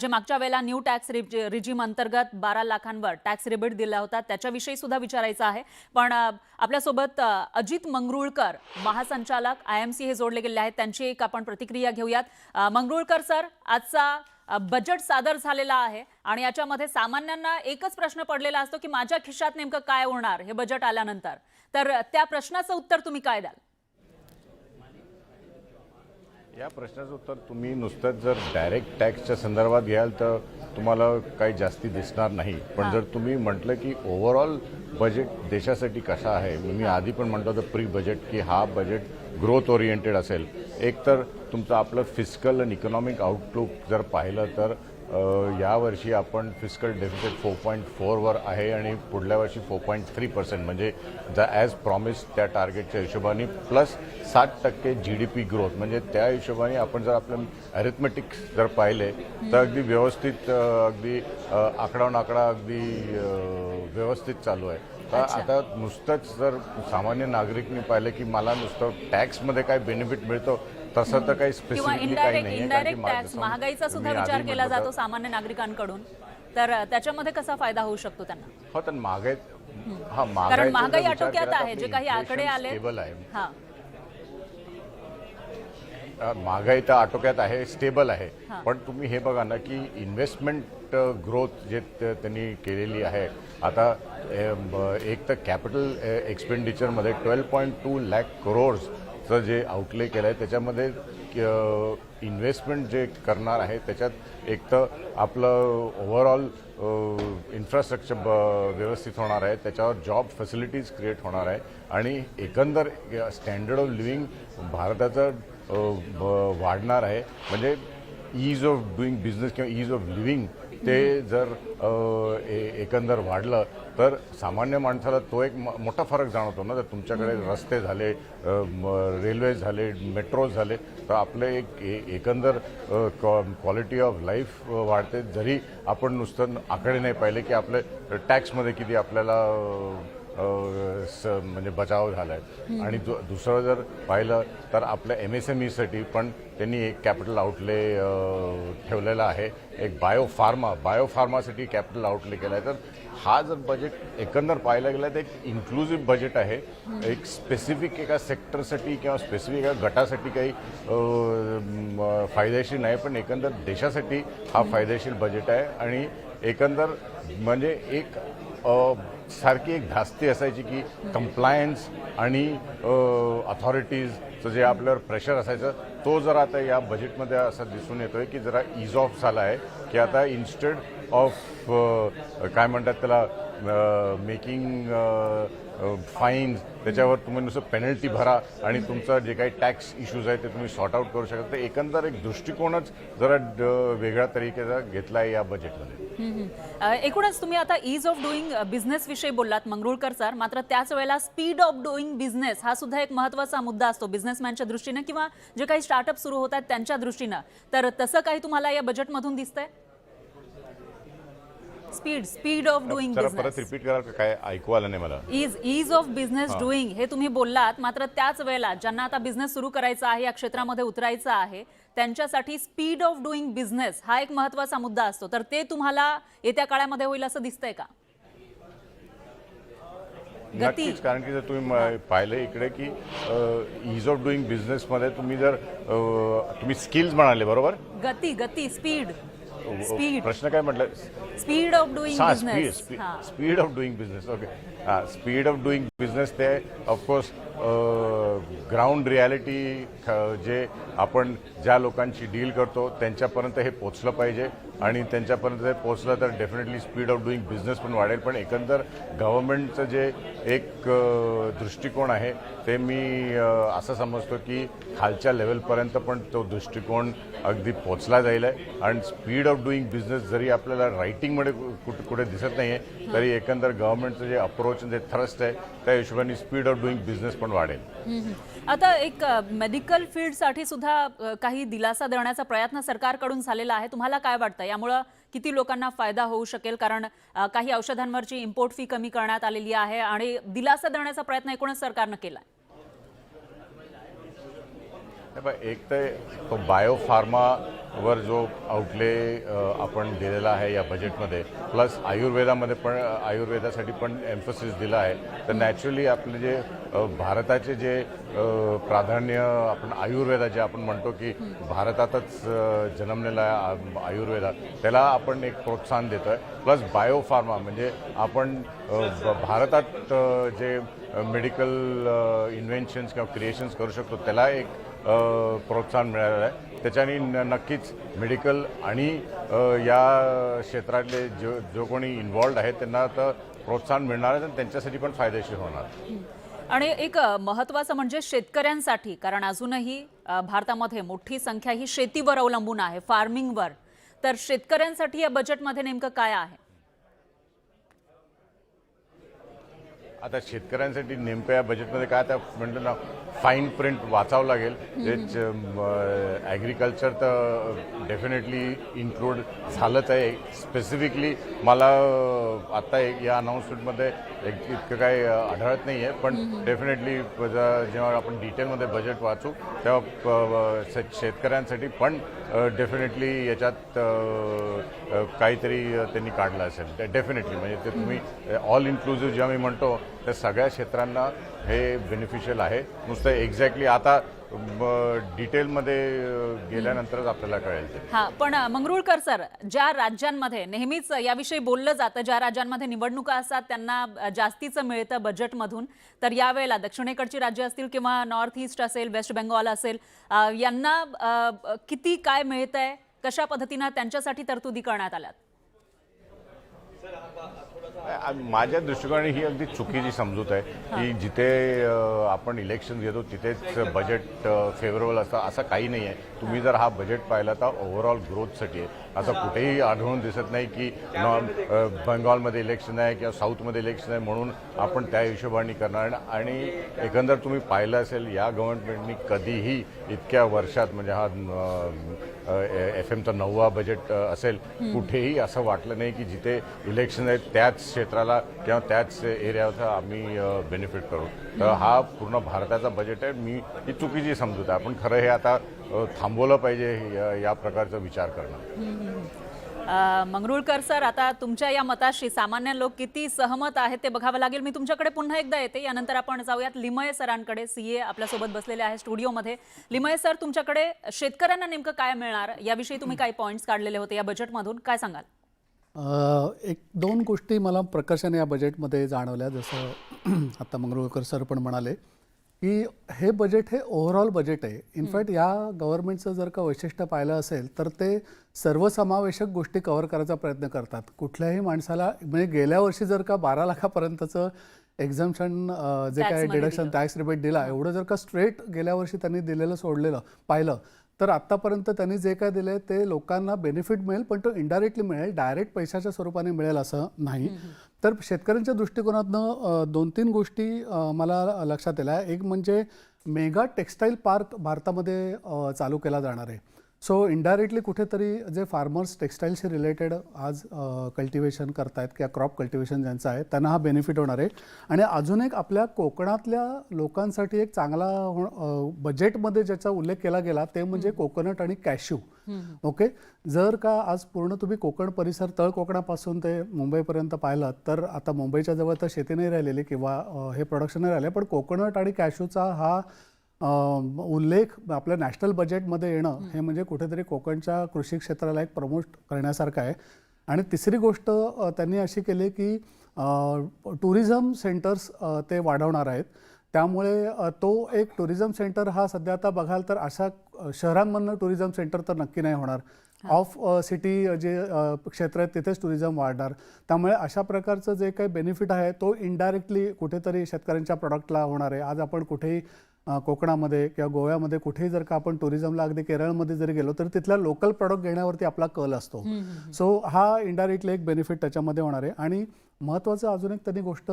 जे मागच्या वेळेला न्यू टॅक्स रिजिम अंतर्गत 12 लाखांवर टॅक्स रिबेट दिला होता त्याच्याविषयी सुद्धा विचारायचं आहे. पण आपल्यासोबत अजित मंगरुळकर महासंचालक IMC हे जोडले गेले आहेत. त्यांची एक आपण प्रतिक्रिया घेऊयात. मंगरुळकर सर, आजचा बजेट सादर झालेला आहे आणि याच्यामध्ये सामान्यांना एकच प्रश्न पडलेला असतो की माझ्या खिशात नेमकं काय होणार हे बजेट आल्यानंतर. तर त्या प्रश्नाचं उत्तर तुम्ही काय द्याल? या प्रश्नाचं उत्तर तुम्ही नुसतंच जर डायरेक्ट टॅक्सच्या संदर्भात घ्याल तर तुम्हाला काही जास्ती दिसणार नाही. पण जर तुम्ही म्हटलं की ओव्हरऑल बजेट देशासाठी कसा आहे, मी आधी पण म्हणतो होतं प्री बजेट की हा बजेट ग्रोथ ओरिएंटेड असेल. एक तर तुमचं आपलं फिस्कल आणि इकॉनॉमिक आउटलुक जर पाहिलं तर यावर्षी आपण फिस्कल डेफिसिट 4.4 वर आहे आणि पुढल्या वर्षी 4.3% म्हणजे ॲज प्रॉमिस त्या टार्गेटच्या हिशोबाने प्लस 60% GDP ग्रोथ. म्हणजे त्या हिशोबाने आपण जर आपलं अरिथमेटिक्स जर पाहिले तर अगदी व्यवस्थित अगदी आकडावून आकडा अगदी व्यवस्थित चालू आहे. तर आता नुसतंच जर सामान्य नागरिकने पाहिलं की मला नुसतं टॅक्समध्ये काय बेनिफिट मिळतो तसं तर काही स्पेसिफिकली काही नाही. इनडायरेक्ट टॅक्स महागाईचा सुद्धा विचार केला जातो सामान्य नागरिकांकडून. तर त्याच्यामध्ये कसा फायदा होऊ शकतो त्यांना? हो, तर महागाई कारण महागाई आटोक्यात आहे. जे काही आकडे आले महागाई तर आटोक्यात आहे, स्टेबल आहे. पण तुम्ही हे बघा ना की इन्व्हेस्टमेंट ग्रोथ जे त्यांनी केलेली आहे. आता एक तर कॅपिटल एक्सपेंडिचरमध्ये 12.2 लाख करोडचं जे आउटले केलं आहे त्याच्यामध्ये इन्व्हेस्टमेंट जे करणार आहे त्याच्यात एक तर आपलं ओव्हरऑल इन्फ्रास्ट्रक्चर व्यवस्थित होणार आहे, त्याच्यावर जॉब फॅसिलिटीज क्रिएट होणार आहे आणि एकंदर स्टँडर्ड ऑफ लिव्हिंग भारताचं वाढणार आहे. म्हणजे ईज ऑफ डुईंग बिझनेस किंवा ईज ऑफ लिव्हिंग ते जर एकंदर वाढलं तर सामान्य माणसाला तो एक मोठा फरक जाणवतो ना. जर तुमच्याकडे रस्ते झाले, रेल्वे झाले, मेट्रोज झाले तर आपले एकंदर क्वालिटी ऑफ लाईफ वाढते. जरी आपण नुसतं आकडे नाही पाहिले की आपले टॅक्समध्ये किती आपल्याला म्हणजे बचाव झाला आहे. आणि दुसरं जर पाहिलं तर आपल्या MSMEसाठी पण त्यांनी एक कॅपिटल आउटले ठेवलेला आहे. एक बायोफार्मासाठी कॅपिटल आउटले केला आहे. तर हा जर बजेट एकंदर पाहायला गेला तर एक इन्क्लुझिव्ह बजेट आहे. एक स्पेसिफिक एका सेक्टरसाठी किंवा स्पेसिफिक एका गटासाठी काही फायदेशीर नाही, पण एकंदर देशासाठी हा फायदेशीर बजेट आहे. आणि एकंदर म्हणजे एक सारखी एक धास्ती असायची की कंप्लायन्स आणि अथॉरिटीजचं जे आपल्यावर प्रेशर असायचं तो जर आता या बजेटमध्ये असं दिसून येतोय की जरा इज ऑफ झाला आहे. की आता इन्स्टेड ऑफ काय म्हणतात त्याला मेकिंग फाईन्स, त्याच्यावर तुम्ही नुसतं पेनल्टी भरा आणि तुमचं जे काही टॅक्स इश्यूज आहेत ते तुम्ही सॉर्ट आउट करू शकता. तर एकंदर एक दृष्टिकोनच जरा वेगळ्या तरीकेचा घेतला आहे या बजेटमध्ये. एकूणच तुम्ही आता ईज ऑफ डुईंग बिझनेस विषयी बोललात मंगरुळकर सर, मात्र त्याच वेळेला स्पीड ऑफ डुईंग बिझनेस हा सुद्धा एक महत्त्वाचा मुद्दा असतो बिझनेसमॅनच्या दृष्टीनं किंवा जे काही स्टार्टअप सुरू होत आहेत त्यांच्या दृष्टीनं. तर तसं काही तुम्हाला या बजेटमधून दिसतंय? स्पीड ऑफ डुईंग जरा बिझनेस, परत रिपीट कराल का? काय ऐकू आलं नाही मला. ईज ऑफ बिझनेस डुईंग हे तुम्ही बोललात, मात्र त्याच वेळेला ज्यांना आता बिझनेस सुरू करायचा आहे, या क्षेत्रामध्ये उतरायचं आहे, त्यांच्यासाठी स्पीड ऑफ डुईंग बिझनेस हा एक महत्त्वाचा मुद्दा असतो. तर ते तुम्हाला येत्या काळामध्ये होईल असं दिसतंय का? नक्कीच, कारण की जर तुम्ही पाहिलं इकडे की ईज ऑफ डुईंग बिझनेसमध्ये तुम्ही जर तुम्ही स्किल्स म्हणाले, बरोबर? गती स्पीड प्रश्न काय म्हटलं? Speed of doing business. Speed of doing business. Okay, speed of doing business ते ऑफकोर्स ग्राउंड रियालिटी जे आपण ज्या लोकांशी डील करतो त्यांच्यापर्यंत हे पोचलं पाहिजे आणि त्यांच्यापर्यंत हे पोचलं तर definitely speed of doing business पण वाढेल. पण एकंदर गव्हर्नमेंटचं जे एक दृष्टिकोन आहे ते मी असं समजतो की खालच्या लेवलपर्यंत पण तो दृष्टिकोन अगदी पोचला जाईल आहे. आणि स्पीड ऑफ डुईंग बिझनेस जरी आपल्याला रायटिंगमध्ये कुठे दिसत नाही आहे तरी एकंदर गव्हर्नमेंटचं जे अप्रोच जे थ्रस्ट आहे त्या हिशोबाने स्पीड ऑफ डुईंग बिझनेस पण वाढेल. आता एक मेडिकल फील्डसाठी सुद्धा काही दिलासा देण्याचा प्रयत्न सरकारकडून झालेला आहे. तुम्हाला काय वाटतं यामुळं किती लोकांना फायदा होऊ शकेल? कारण काही औषधांवरची इम्पोर्ट फी कमी करण्यात आलेली आहे आणि दिलासा देण्याचा प्रयत्न एकूणच सरकारनं केला आहे. एक तर तो बायोफार्मावर जो आउटले आपण दिलेला आहे या बजेटमध्ये, प्लस आयुर्वेदासाठी पण एम्फसिस दिला आहे. तर नॅचरली आपले जे भारताचे जे प्राधान्य आपण आयुर्वेदा जे आपण म्हणतो की भारतातच जन्मलेला आयुर्वेदा, त्याला आपण एक प्रोत्साहन देतो आहे. प्लस बायोफार्मा म्हणजे आपण भारतात जे मेडिकल इन्व्हेन्शन्स किंवा क्रिएशन्स करू शकतो त्याला एक प्रोत्साहन मिळालेलं आहे. त्याच्याने नक्कीच मेडिकल आणि या क्षेत्रातले जो कोणी इन्व्हॉल्ड आहेत त्यांना तर प्रोत्साहन मिळणार आहे आणि त्यांच्यासाठी पण फायदेशीर होणार. आणि एक महत्त्वाचं म्हणजे शेतकऱ्यांसाठी, कारण अजूनही भारतामध्ये मोठी संख्या ही शेतीवर अवलंबून आहे, फार्मिंगवर. तर शेतकऱ्यांसाठी या बजेटमध्ये नेमकं काय आहे? आता शेतकऱ्यांसाठी नेमकं या बजेटमध्ये काय आता म्हणतो ना, फाईन प्रिंट वाचावं लागेल. तेच ॲग्रिकल्चर तर डेफिनेटली इन्क्लूड झालंच आहे. स्पेसिफिकली मला आत्ता या अनाऊन्समेंटमध्ये इतकं काही आढळत नाही आहे, पण डेफिनेटली जेव्हा आपण डिटेलमध्ये बजेट वाचू तेव्हा शेतकऱ्यांसाठी पण डेफिनेटली याच्यात काहीतरी त्यांनी काढलं असेल डेफिनेटली. म्हणजे ते तुम्ही ऑल इन्क्लुझिव्ह जेव्हा मी म्हणतो त्या सगळ्या क्षेत्रांना हे बेनिफिशियल आहे. नुसतं एक्झॅक्टली आता डिटेलमध्ये गेल्यानंतरच आपल्याला कळेल. हां, पण मंगरुळकर सर, ज्या राज्यांमध्ये नेहमीच याविषयी बोललं जातं, ज्या राज्यांमध्ये निवडणुका असतात त्यांना जास्तीचं मिळतं बजेटमधून, तर यावेळेला दक्षिणेकडची राज्य असतील किंवा नॉर्थ ईस्ट असेल, वेस्ट बेंगॉल असेल, यांना किती काय मिळतंय, कशा पद्धतीनं त्यांच्यासाठी तरतुदी करण्यात आल्यात? माझ्या दृष्टिकोनाने ही अगदी चुकीची समजूत आहे की जिथे आपण इलेक्शन घेतो तिथेच बजेट फेवरेबल असतं, असं काही नाही आहे. तुम्ही जर हा बजेट पाहिला तर ओव्हरऑल ग्रोथसाठी आहे. असं कुठेही आढळून दिसत नाही की बंगालमध्ये इलेक्शन आहे किंवा साऊथमध्ये इलेक्शन आहे म्हणून आपण त्या हिशोबाने करणार. आणि एकंदर तुम्ही पाहिलं असेल या गव्हर्नमेंटनी कधीही इतक्या वर्षात, म्हणजे हा FM चा 9वा बजेट असेल, कुठेही असं वाटलं नाही की जिथे इलेक्शन आहेत त्याच क्षेत्राला किंवा त्याच एरियाचा आम्ही बेनिफिट करू. तर हा पूर्ण भारताचा बजेट आहे. मी ही चुकीची समजूत आहे. आपण खरं हे आता थांबवलं पाहिजे या प्रकारचा विचार करणं. मंगरुळकर सर, आता तुमच्या या मताशी सामान्य लोक किती सहमत आहेत ते बघावं लागेल. मी तुमच्याकडे पुन्हा एकदा येते. यानंतर आपण जाऊयात लिमये सरांकडे. CA आपल्यासोबत बसलेले आहे स्टुडिओमध्ये. लिमये सर, तुमच्याकडे शेतकऱ्यांना नेमकं काय मिळणार याविषयी तुम्ही काही पॉईंट्स काढलेले होते या बजेटमधून, काय सांगाल? एक दोन गोष्टी मला प्रकर्षाने या बजेटमध्ये जाणवल्या. जसं आता मंगरुळकर सर पण म्हणाले की हे बजेट हे ओव्हरऑल बजेट आहे. इनफॅक्ट या गव्हर्नमेंटचं जर का वैशिष्ट्य पाहिलं असेल तर ते सर्वसमावेशक गोष्टी कव्हर करायचा प्रयत्न करतात. कुठल्याही माणसाला म्हणजे गेल्या वर्षी जर का 12 लाखापर्यंतचं एक्झम्पशन जे काय डिडक्शन टॅक्स रिबेट दिला एवढं जर का स्ट्रेट गेल्या वर्षी त्यांनी दिलेलं सोडलेलं पाहिलं तर आत्तापर्यंत त्यांनी जे काय दिले ते लोकांना बेनिफिट मिळेल, पण तो इनडायरेक्टली मिळेल, डायरेक्ट पैशाच्या स्वरूपाने मिळेल असं नाही. तर शेतकऱ्यांच्या दृष्टिकोनातनं 2-3 गोष्टी मला लक्षात आल्या. एक म्हणजे मेगा टेक्स्टाईल पार्क भारतामध्ये चालू केला जाणार आहे. सो इनडायरेक्टली कुठेतरी जे फार्मर्स टेक्स्टाईलशी रिलेटेड आज कल्टिवेशन करतायत किंवा क्रॉप कल्टिवेशन ज्यांचं आहे त्यांना हा बेनिफिट होणार आहे. आणि अजून एक आपल्या कोकणातल्या लोकांसाठी एक चांगला बजेटमध्ये ज्याचा उल्लेख केला गेला ते म्हणजे कोकोनट आणि कॅश्यू. ओके, जर का आज पूर्ण तुम्ही कोकण परिसर तळ कोकणापासून ते मुंबईपर्यंत पाहिलं तर आता मुंबईच्या जवळ तर शेती नाही राहिलेली किंवा हे प्रोडक्शन नाही राहिले, पण कोकोनट आणि कॅश्यूचा हा उल्लेख आपल्या नॅशनल बजेटमध्ये येणं हे म्हणजे कुठेतरी कोकणच्या कृषी क्षेत्राला एक प्रमोट करण्यासारखं आहे. आणि तिसरी गोष्ट त्यांनी अशी केली की टुरिझम सेंटर्स ते वाढवणार आहेत. त्यामुळे तो एक टुरिझम सेंटर हा सध्या आता बघाल तर अशा शहरांमधनं टुरिझम सेंटर तर नक्की नाही होणार. ऑफ सिटी जे क्षेत्र आहेत तिथेच टुरिझम वाढणार. त्यामुळे अशा प्रकारचं जे काही बेनिफिट आहे तो इनडायरेक्टली कुठेतरी शेतकऱ्यांच्या प्रोडक्टला होणार आहे. आज आपण कुठेही कोकणामध्ये किंवा गोव्यामध्ये कुठेही जर का आपण टुरिझमला अगदी केरळमध्ये जरी गेलो तर तिथल्या लोकल प्रॉडक्ट घेण्यावरती आपला कल असतो. सो हा इनडायरेक्टली एक बेनिफिट त्याच्यामध्ये होणार आहे. आणि महत्त्वाचं अजून एक त्यांनी गोष्ट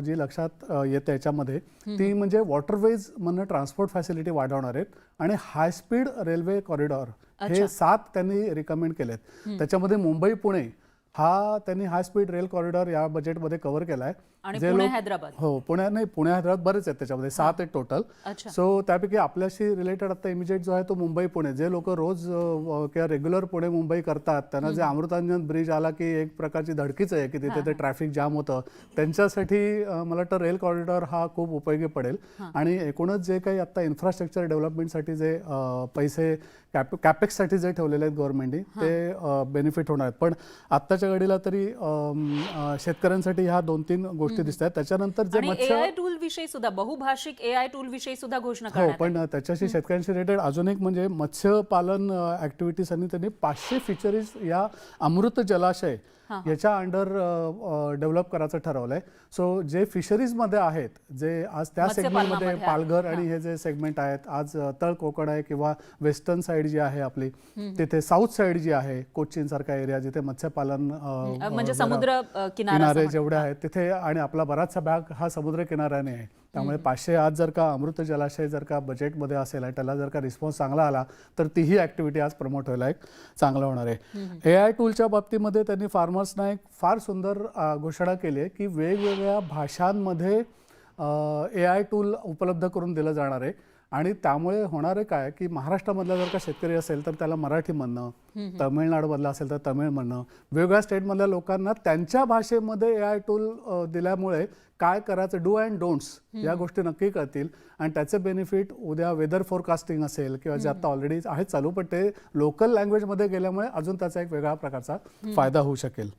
जी लक्षात येते याच्यामध्ये ती म्हणजे वॉटरवेज मधनं ट्रान्सपोर्ट फॅसिलिटी वाढवणार आहेत आणि हाय स्पीड रेल्वे कॉरिडॉर हे 7 त्यांनी रिकमेंड केलेत. त्याच्यामध्ये मुंबई पुणे हा त्यांनी हाय स्पीड रेल कॉरिडॉर या बजेटमध्ये कव्हर केलाय. जे पुणे हैदराबाद हो पुणे हैदराबाद बरेच आहेत त्याच्यामध्ये 7 आहेत टोटल. सो त्यापैकी आपल्याशी रिलेटेड आता इमिजिएट जो आहे तो मुंबई पुणे. जे लोक रोज किंवा रेग्युलर पुणे मुंबई करतात त्यांना जे अमृतांजन ब्रिज आला की एक प्रकारची धडकीच आहे की तिथे ते ट्रॅफिक जाम होतं, त्यांच्यासाठी मला वाटतं रेल कॉरिडॉर हा खूप उपयोगी पडेल. आणि एकूणच जे काही आता इन्फ्रास्ट्रक्चर डेव्हलपमेंटसाठी जे पैसे कॅपेक्ससाठी जे ठेवलेले आहेत गव्हर्नमेंटने ते बेनिफिट होणार आहेत. पण आत्ताच्या घडीला तरी शेतकऱ्यांसाठी ह्या 2-3 गोष्टी दिसत आहेत. त्याच्यानंतर जे एआय टूल विषयी सुद्धा बहुभाषिक एआय टूल विषयी सुद्धा घोषणा हो, पण त्याच्याशी शेतकऱ्यांशी रिलेटेड अजून एक म्हणजे मत्स्यपालन ऍक्टिव्हिटीज त्यांनी 500 फिशरीज या अमृत जलाशय याच्या अंडर डेव्हलप करायचं ठरवलंय. सो जे फिशरीजमध्ये आहेत जे आज त्या सेगमेंटमध्ये पालघर आणि हे जे सेगमेंट आहेत आज तळ कोकण आहे किंवा वेस्टर्न साईड जी आहे आपली तिथे साऊथ साईड जी आहे कोचीन सारखा एरिया जिथे मत्स्यपालन म्हणजे समुद्र किनारे जेवढे आहेत तिथे आणि आपला बराचसा भाग हा समुद्र किनाऱ्याने आहे. त्यामुळे 500 आज जर का अमृत जलाशय जर का बजेटमध्ये असेल आणि त्याला जर का रिस्पॉन्स चांगला आला तर तीही ऍक्टिव्हिटी आज प्रमोट व्हायला एक चांगलं होणार आहे. एआय टूलच्या बाबतीमध्ये त्यांनी फार्मर्सना एक फार सुंदर घोषणा केली आहे की वेगवेगळ्या भाषांमध्ये एआय टूल उपलब्ध करून दिलं जाणार आहे. आणि त्यामुळे होणार आहे काय की महाराष्ट्रामधला जर का शेतकरी असेल तर त्याला मराठी म्हणणं, तमिळनाडूमधला असेल तर तमिळ म्हणणं, वेगवेगळ्या स्टेटमधल्या लोकांना त्यांच्या भाषेमध्ये एआय टूल दिल्यामुळे काय करायचं डू अँड डोंट्स या गोष्टी नक्की कळतील. आणि त्याचे बेनिफिट उद्या वेदर फोरकास्टिंग असेल किंवा जे आता ऑलरेडी आहेत चालू पण ते लोकल लँग्वेजमध्ये गेल्यामुळे अजून त्याचा एक वेगळा प्रकारचा फायदा होऊ शकेल.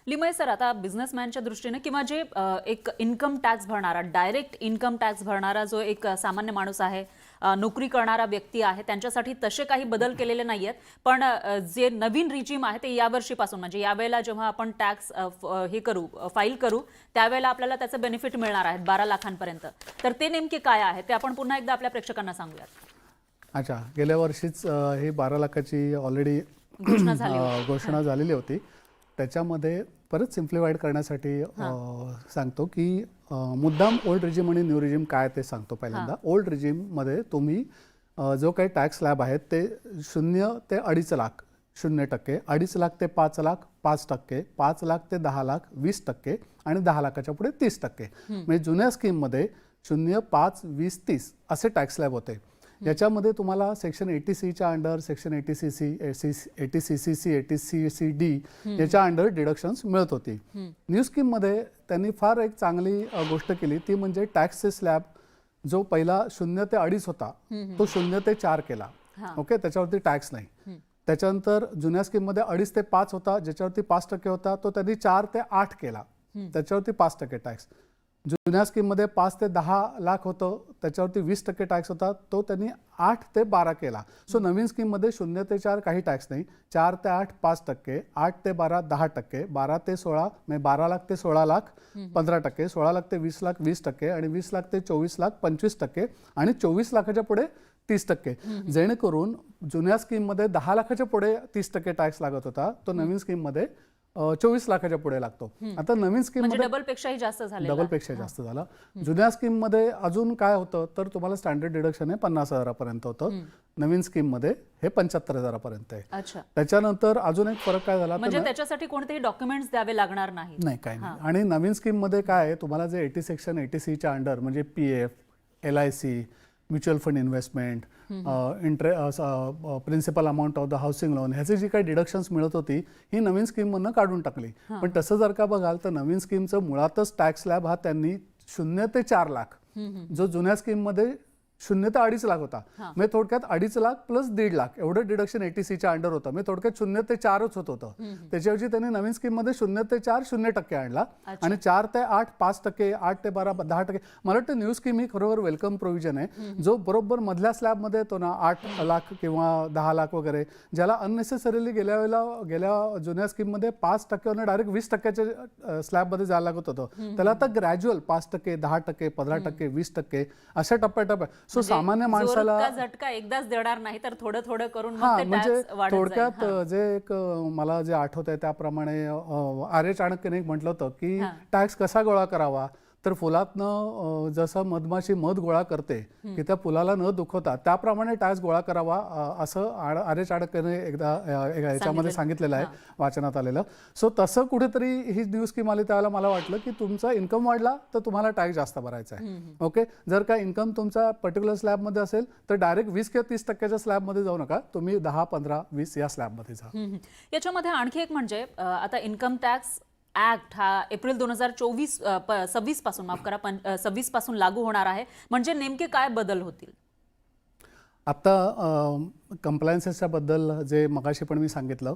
लिमये सर, आता बिझनेसमॅनच्या दृष्टीने किंवा जे एक इन्कम टॅक्स भरणारा डायरेक्ट इन्कम टॅक्स भरणारा जो एक सामान्य माणूस आहे, नोकरी करणारा व्यक्ती आहे, त्यांच्यासाठी तसे काही बदल केलेले नाही आहेत. पण जे नवीन रिजीम आहे ते यावर्षीपासून म्हणजे यावेळेला जेव्हा आपण टॅक्स फाईल करू त्यावेळेला आपल्याला त्याचं बेनिफिट मिळणार आहे 12 लाखांपर्यंत. तर ते नेमके काय आहे ते आपण पुन्हा एकदा आपल्या प्रेक्षकांना सांगूयात. अच्छा, गेल्या वर्षीच ही 12 लाखाची ऑलरेडी घोषणा झालेली होती. त्याच्यामध्ये परत सिम्प्लिफाईड करण्यासाठी सांगतो की मुद्दाम ओल्ड रिजिम आणि न्यू रिजिम काय ते सांगतो. पहिल्यांदा ओल्ड रिजिममध्ये तुम्ही जो काही टॅक्स स्लॅब आहेत ते 0 ते 2.5 लाख 0%, 2.5 लाख ते 5 लाख 5%, 5 लाख ते 10 लाख 20% आणि 10 लाखाच्या पुढे 30%. म्हणजे जुन्या स्कीममध्ये 0, 5, 20, 30 असे टॅक्स स्लॅब होते. याच्यामध्ये तुम्हाला section 80C under, section 80CC, 80CCC, 80CCD याच्या अंडर डिडक्शन्स मिळत होती. न्यू स्कीममध्ये त्यांनी फार एक चांगली गोष्ट केली ती म्हणजे टॅक्सचे स्लॅब जो पहिला 0 ते 2.5 होता तो 0 ते 4 केला. ओके, त्याच्यावरती टॅक्स नाही. त्याच्यानंतर जुन्या स्कीममध्ये 2.5 ते 5 होता ज्याच्यावरती 5% होता तो त्यांनी 4 ते 8 केला, त्याच्यावरती 5% टॅक्स. जुन्या स्कीममध्ये 5 ते 10 लाख होतं, त्याच्यावरती 20% टॅक्स होता, तो त्यांनी 8 ते 12 केला. सो नवीन स्कीममध्ये 0 ते 4 काही टॅक्स नाही, 4 ते 8 5%, 8 ते 12 10%, 12 ते 16 म्हणजे 12 लाख ते 16 लाख 15%, 16 लाख ते 20 लाख 20% आणि 20 लाख ते 24 लाख 25% आणि 24 लाखाच्या पुढे 30%. जेणेकरून जुन्या स्कीममध्ये 10 लाखाच्या पुढे 30% टॅक्स लागत होता, तो नवीन स्कीममध्ये 24 लाखाच्या पुढे लागतो. आता नवीन स्कीम म्हणजे डबल पेक्षाही जास्त झाले, डबल पेक्षा जास्त झाला. जुन्या स्कीम मध्ये अजून काय होतं तर तुम्हाला स्टँडर्ड डिडक्शन हे 50,000 होतं, नवीन स्कीम मध्ये हे 75,000 आहे. अच्छा. त्याच्यानंतर अजून एक फरक काय झाला, म्हणजे त्याच्यासाठी कोणतेही डॉक्युमेंट्स द्यावे लागणार नाही काय नाही. आणि नवीन स्कीम मध्ये काय आहे, तुम्हाला जे 80 सेक्शन 80C च्या अंडर म्हणजे PF, LIC, mutual fund investment, principal amount of the housing loan, ह्याची जी काही डिडक्शन्स मिळत होती ही नवीन स्कीममधनं काढून टाकली. पण तसं जर का बघाल तर नवीन स्कीमचं मुळातच टॅक्स स्लॅब हा त्यांनी 0 ते 4 लाख, जो जुन्या स्कीममध्ये 0 ते 2.5 लाख होता, म्हणजे थोडक्यात 2.5 लाख प्लस 1.5 लाख एवढं डिडक्शन 80C च्या अंडर होतं, म्हणजे थोडक्यात 0 ते 4च होत होतं. त्याच्याऐवजी त्यांनी नवीन स्कीम मध्ये 0 ते 4 0% आणला आणि 4 ते 8 5%, 8 ते 12 10%. मला वाटतं न्यू स्कीम ही खरोखर वेलकम प्रोव्हिजन आहे, जो बरोबर मधल्या स्लॅबमध्ये येतो ना 8 लाख किंवा 10 लाख वगैरे, ज्याला अननेसेसरीली गेल्या जुन्या स्कीममध्ये 5% डायरेक्ट 20%च्या स्लॅबमध्ये जायला लागत होतं, त्याला आता ग्रॅज्युअल 5%, 10%, 15%, 20% अशा टप्प्याटप्प्या. सो सामान्य माणसाला झटका एकदाच देणार नाही तर थोडं थोडं करून म्हणजे थोडक्यात जे एक मला जे आठवत आहे त्याप्रमाणे आर्य चाणक्यने एक म्हटलं होतं की टॅक्स कसा गोळा करावा, तर फुलातनं जसं मधमाशी मध गोळा करते की त्या फुलाला न दुखवता त्याप्रमाणे टॅक्स गोळा करावा, असं आर्य चाणक्यने एकदा याच्यामध्ये सांगितलेलं आहे, वाचनात आलेलं. सो तसं कुठेतरी ही न्यू स्कीम आली त्यावेळेला मला वाटलं की तुमचा इन्कम वाढला तर तुम्हाला टॅक्स जास्त भरायचा आहे. ओके, जर का इन्कम तुमचा पर्टिक्युलर स्लॅबमध्ये असेल तर डायरेक्ट 20 किंवा 30%च्या स्लॅबमध्ये जाऊ नका, तुम्ही 10, 15, 20 या स्लॅबमध्ये जा. याच्यामध्ये आणखी एक म्हणजे आता इन्कम टॅक्स ऍक्ट हा एप्रिल 2026 पासून, माफ करा, 26 पासून लागू होणार आहे. म्हणजे नेमके काय बदल होतील? आता कंप्लायन्सेसच्या बद्दल जे मगाशी पण मी सांगितलं,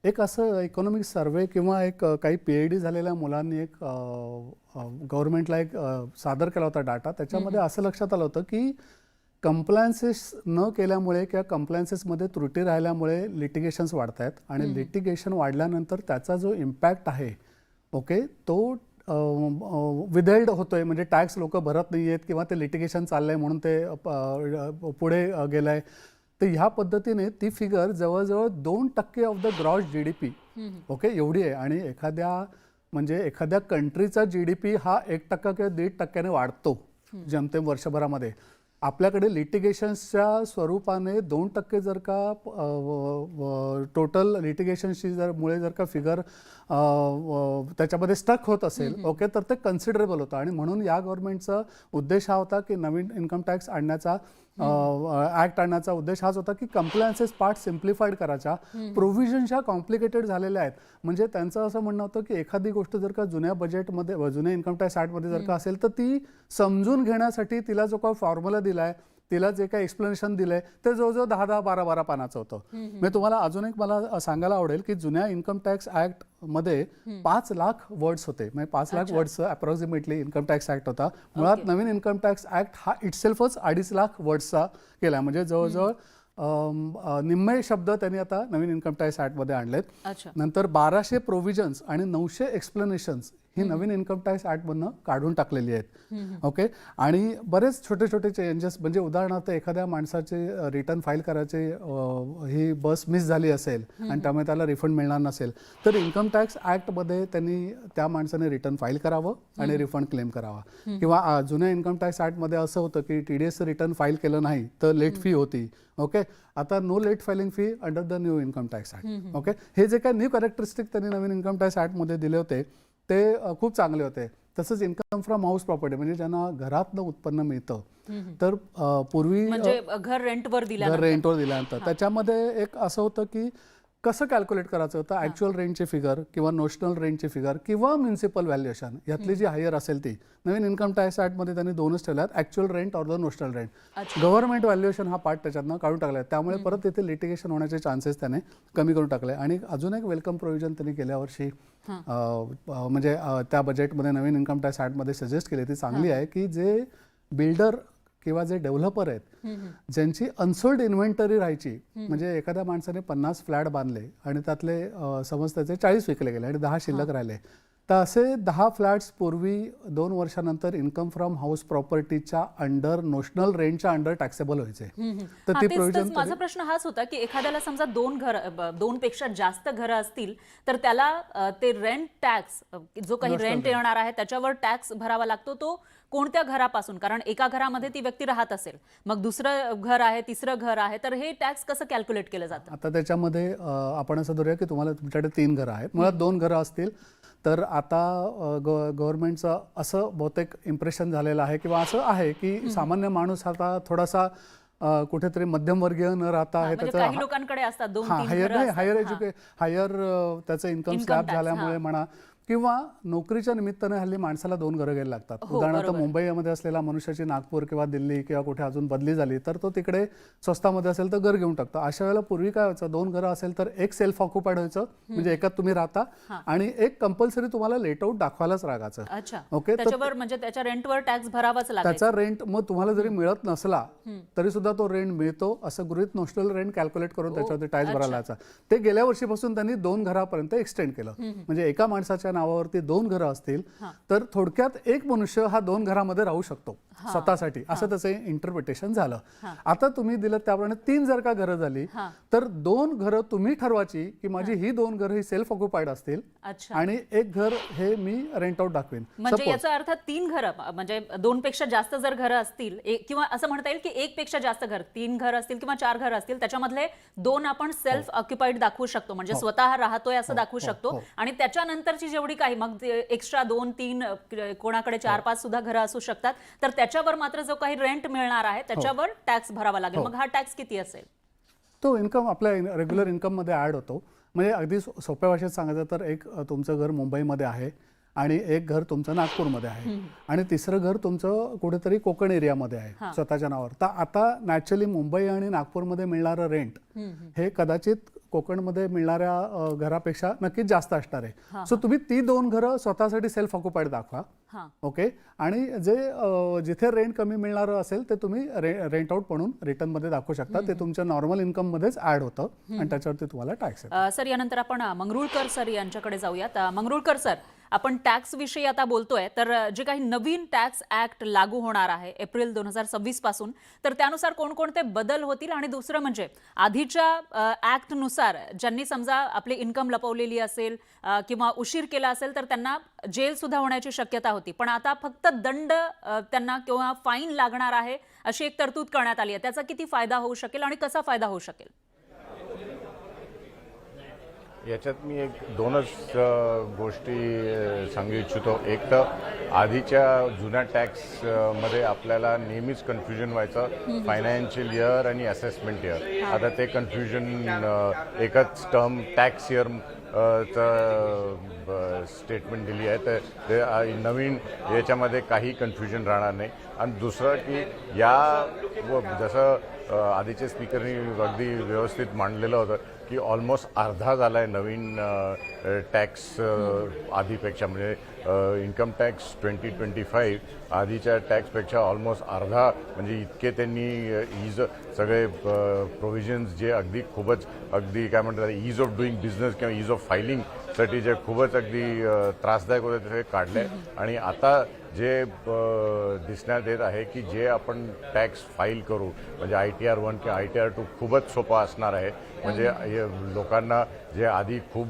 एक असं इकॉनॉमिक सर्वे किंवा एक काही PhD झालेल्या मुलांनी एक गव्हर्नमेंटला एक सादर केला होता डाटा. त्याच्यामध्ये असं लक्षात आलं होतं की कंप्लायन्सेस न केल्यामुळे किंवा कंप्लायन्सेसमध्ये त्रुटी राहिल्यामुळे लिटिगेशन्स वाढत आहेत आणि लिटिगेशन वाढल्यानंतर त्याचा जो इम्पॅक्ट आहे, ओके, तो विदहेल्ड होतोय, म्हणजे टॅक्स लोक भरत नाही आहेत किंवा ते लिटिगेशन चाललंय म्हणून ते पुढे गेलंय. तर ह्या पद्धतीने ती फिगर जवळजवळ 2% of the gross GDP, okay, एवढी आहे. आणि एखाद्या कंट्रीचा GDP हा 1% किंवा 1.5% वाढतो जमतेम वर्षभरामध्ये. आपल्याकडे लिटिगेशन्सच्या स्वरूपाने 2% जर का टोटल लिटिगेशन्सची मुळे जर का फिगर त्याच्यामध्ये स्टक होत असेल, ओके, तर ते कन्सिडरेबल होतं. आणि म्हणून या गव्हर्नमेंटचा उद्देश हा होता की नवीन इन्कम टॅक्स आणण्याचा, ऍक्ट आणण्याचा उद्देश हाच होता की कंप्लायन्सेस पार्ट सिम्प्लिफाईड करायच्या. प्रोव्हिजन्स कॉम्प्लिकेटेड झालेल्या आहेत. म्हणजे त्यांचं असं म्हणणं होतं की एखादी गोष्ट जर का जुन्या बजेटमध्ये, जुन्या इन्कम टॅक्स ऍक्टमध्ये जर का असेल तर ती समजून घेण्यासाठी तिला जो काही फॉर्म्युला दिलाय, तिला जे काही एक्सप्लेनेशन दिलंय ते जवळजवळ 10, 12 पानाचं होतं. म्हणजे तुम्हाला अजून एक मला सांगायला आवडेल की जुन्या इन्कम टॅक्स ऍक्ट मध्ये 5 लाख वर्ड्स होते, म्हणजे 5 lakh words approximately income tax act होता. मुळात नवीन इन्कम टॅक्स ऍक्ट हा इटसेल्फच 2.5 लाख वर्ड्सचा केला, म्हणजे जवळजवळ निम्मे शब्द त्यांनी आता नवीन इन्कम टॅक्स ऍक्टमध्ये आणलेत. नंतर 1200 प्रोव्हिजन्स आणि 900 एक्सप्लेनेशन्स ही नवीन इन्कम टॅक्स ऍक्टमधनं काढून टाकलेली आहेत. ओके, आणि बरेच छोटे छोटे चेंजेस, म्हणजे उदाहरणार्थ एखाद्या माणसाचे रिटर्न फाईल करायचे, ही बस मिस झाली असेल आणि त्यामुळे त्याला रिफंड मिळणार नसेल, तर इन्कम टॅक्स ऍक्टमध्ये त्यांनी त्या माणसाने रिटर्न फाईल करावं आणि रिफंड क्लेम करावा. किंवा जुन्या इन्कम टॅक्स ऍक्टमध्ये असं होतं की TDS रिटर्न फाईल केलं नाही तर लेट फी होती. ओके, आता no late filing fee under the new income tax act. Okay, हे जे काही न्यू कॅरेक्टरिस्टिक त्यांनी नवीन इन्कम टॅक्स ऍक्टमध्ये दिले होते ते खूप चांगले होते. तसंच इन्कम फ्रॉम हाऊस प्रॉपर्टी, म्हणजे ज्यांना घरातनं उत्पन्न मिळतं, तर पूर्वी म्हणजे घर रेंटवर दिल्यानंतर त्याच्यामध्ये एक असं होतं की कसं कॅल्क्युलेट करायचं तर ॲक्च्युअल रेंटची फिगर किंवा नोशनल रेंटची फिगर किंवा म्युन्सिपल व्हॅल्युएशन यातली जी हायर असेल ती नवीन इन्कम टॅक्स ॲक्टमध्ये त्यांनी दोनच ठेवल्यात, actual rent or the notional rent. Government valuation हा पार्ट त्याच्यातनं काढून टाकला आहे, त्यामुळे परत तिथे लिटिगेशन होण्याचे चान्सेस त्याने कमी करून टाकले. आणि अजून एक वेलकम प्रोव्हिजन त्यांनी गेल्या वर्षी म्हणजे त्या बजेटमध्ये नवीन इन्कम टॅक्स ॲक्टमध्ये सजेस्ट केली ती चांगली आहे की जे बिल्डर किंवा जे डेव्हलपर आहेत ज्यांची अनसोल्ड इन्व्हेंटरी राहायची, म्हणजे एखाद्या माणसाने 50 फ्लॅट बांधले आणि त्यातले समज त्याचे 40 विकले गेले आणि 10 शिल्लक राहिले, तर असे 10 फ्लॅट्स पूर्वी 2 वर्षानंतर इनकम फ्रॉम हाऊस प्रॉपर्टीच्या अंडर नोशनल रेंटच्या अंडर टॅक्सेबल व्हायचे. तर ती प्रोव्हिजन माझा प्रश्न हाच होता की एखाद्याला समजा 2 पेक्षा जास्त घरं असतील तर त्याला ते रेंट टॅक्स जो काही रेंट येणार आहे त्याच्यावर टॅक्स भरावा लागतो, तो कोणत्या घरापासून? कारण एका घरामध्ये ती व्यक्ती राहत असेल, मग दुसरं घर आहे, तिसरं घर आहे, तर हे टॅक्स कसं कॅल्क्युलेट केलं जातं? आता त्याच्यामध्ये आपण असं धरूया की तुम्हाला तुमच्याकडे 3 घरं आहेत, मुळात 2 घरं असतील, तर आता गव्हर्नमेंटचं असं बहुतेक इम्प्रेशन झालेलं आहे किंवा असं आहे की सामान्य माणूस आता थोडासा कुठेतरी मध्यमवर्गीय न राहता आहे म्हणजे काही लोकांकडे असतात 2-3 हायर त्याचं इन्कम स्लॅब झाल्यामुळे म्हणा किंवा नोकरीच्या निमित्ताने हल्ली माणसाला 2 घरं घ्यायला लागतात. उदाहरणार्थ मुंबईमध्ये असलेला मनुष्याची नागपूर किंवा दिल्ली किंवा कुठे अजून बदली झाली तर तो तिकडे स्वस्तामध्ये असेल तर घर घेऊन टाकतो. अशा वेळेला पूर्वी काय व्हायचं, 2 घरं असेल तर एक सेल्फ ऑक्युपाईड व्हायचं, म्हणजे एकात तुम्ही राहता आणि एक कंपल्सरी तुम्हाला लेट आउट दाखवायलाच लागायचं. ओके, त्याच्यावर म्हणजे त्याच्या रेंटवर टॅक्स भरावाच लागेल. त्याचा रेंट मग तुम्हाला जरी मिळत नसला तरी सुद्धा तो रेंट मिळतो असं गृहीत नोशनल रेंट कॅल्क्युलेट करून त्याच्यावरती टॅक्स भरायला लागायचा. ते गेल्या वर्षीपासून त्यांनी 2 घरापर्यंत एक्सटेंड केलं, म्हणजे एका माणसाच्या नावावरती 2 घरं असतील तर थोडक्यात एक मनुष्य हा 2 घरामध्ये राहू शकतो स्वतःसाठी, असं त्याचं इंटरप्रिटेशन झालं. आता तुम्ही दिलं त्याप्रमाणे 3 जर का घरं झाली तर 2 घरं तुम्ही ठरवायची की माझी ही 2 घरं ही सेल्फ ऑक्युपाईड असतील आणि एक घर हे मी रेंट आउट दाखवेन. म्हणजे याचा अर्थ 3 घरं म्हणजे 2 पेक्षा जास्त जर घरं असतील किंवा असं म्हणता येईल की 1 पेक्षा जास्त घर, 3 घरं असतील किंवा 4 घरं असतील, त्याच्यामधले 2 आपण सेल्फ ऑक्युपाईड दाखवू शकतो, म्हणजे स्वतः राहतोय असं दाखवू शकतो. आणि त्याच्यानंतरची जेवढी काही मग एक्स्ट्रा 2-3 कोणाकडे 4-5 सुद्धा घरं असू शकतात, तर त्याच्यावर मात्र जो काही रेंट मिळणार आहे त्याच्यावर टॅक्स भरावा लागेल. मग हा टॅक्स किती असेल? तो इन्कम आपल्या रेग्युलर इन्कम मध्ये ऍड होतो. म्हणजे अगदी सोप्या भाषेत सांगायचं तर एक तुमचं घर मुंबईमध्ये आहे आणि एक घर तुमचं नागपूरमध्ये आहे आणि तिसरं घर तुमचं कुठेतरी कोकण एरियामध्ये आहे स्वतःच्या नावावर. तर आता नॅचरली मुंबई आणि नागपूरमध्ये मिळणारं रेंट हे कदाचित कोकणमध्ये मिळणाऱ्या घरापेक्षा नक्कीच जास्त असणार आहे. सो तुम्ही ती 2 घरं स्वतःसाठी सेल्फ ऑक्युपाईड दाखवा, ओके, आणि जे जिथे रेंट कमी मिळणार असेल ते तुम्ही रेंट आउट म्हणून रिटर्न मध्ये दाखवू शकता. ते तुमच्या नॉर्मल इन्कम मध्येच ऍड होतं आणि त्याच्यावरती तुम्हाला टॅक्स येतो. सर, यानंतर आपण मंगरुळकर सर यांच्याकडे जाऊयात. मंगरुळकर सर, आपण टॅक्स विषयी आता बोलतोय, तर जे काही नवीन टॅक्स ऍक्ट लागू होणार आहे एप्रिल 2026 पासून, तर त्यानुसार कोणकोणते बदल होतील? आणि दुसरं म्हणजे आधीच्या ऍक्ट नुसार ज्यांनी समजा आपली इन्कम लपवलेली असेल किंवा उशीर केला असेल तर त्यांना जेल सुद्धा होण्याची शक्यता होती, पण आता फक्त दंड त्यांना किंवा फाईन लागणार आहे अशी एक तरतूद करण्यात आली आहे. त्याचा किती फायदा होऊ शकेल आणि कसा फायदा होऊ शकेल? याच्यात मी 2च गोष्टी सांगू इच्छितो. एक तर आधीच्या जुन्या टॅक्समध्ये आपल्याला नेहमीच कन्फ्युजन व्हायचं फायनान्शियल इयर आणि असेसमेंट इयर. आता ते कन्फ्युजन एकच टर्म टॅक्स इयर स्टेटमेंट दिली आहे, तर ते नवीन याच्यामध्ये काही कन्फ्युजन राहणार नाही. आणि दुसरं की जसं आधीच्या स्पीकरनी अगदी व्यवस्थित मांडलेलं होतं की ऑलमोस्ट अर्धा झाला आहे नवीन टॅक्स आधीपेक्षा, म्हणजे इन्कम टॅक्स 2025 आधीच्या टॅक्सपेक्षा ऑलमोस्ट अर्धा, म्हणजे इतके त्यांनी सगळे प्रोव्हिजन्स जे खूपच काय म्हणतात ईज ऑफ डुईंग बिझनेस किंवा ईज ऑफ फायलिंगसाठी जे खूपच त्रासदायक होते ते काढले. आणि आता जे दिसण्यात येत आहे की जे आपण टॅक्स फाईल करू म्हणजे ITR 1 किंवा ITR 2 खूपच सोपा असणार आहे. म्हणजे लोकांना जे आधी खूप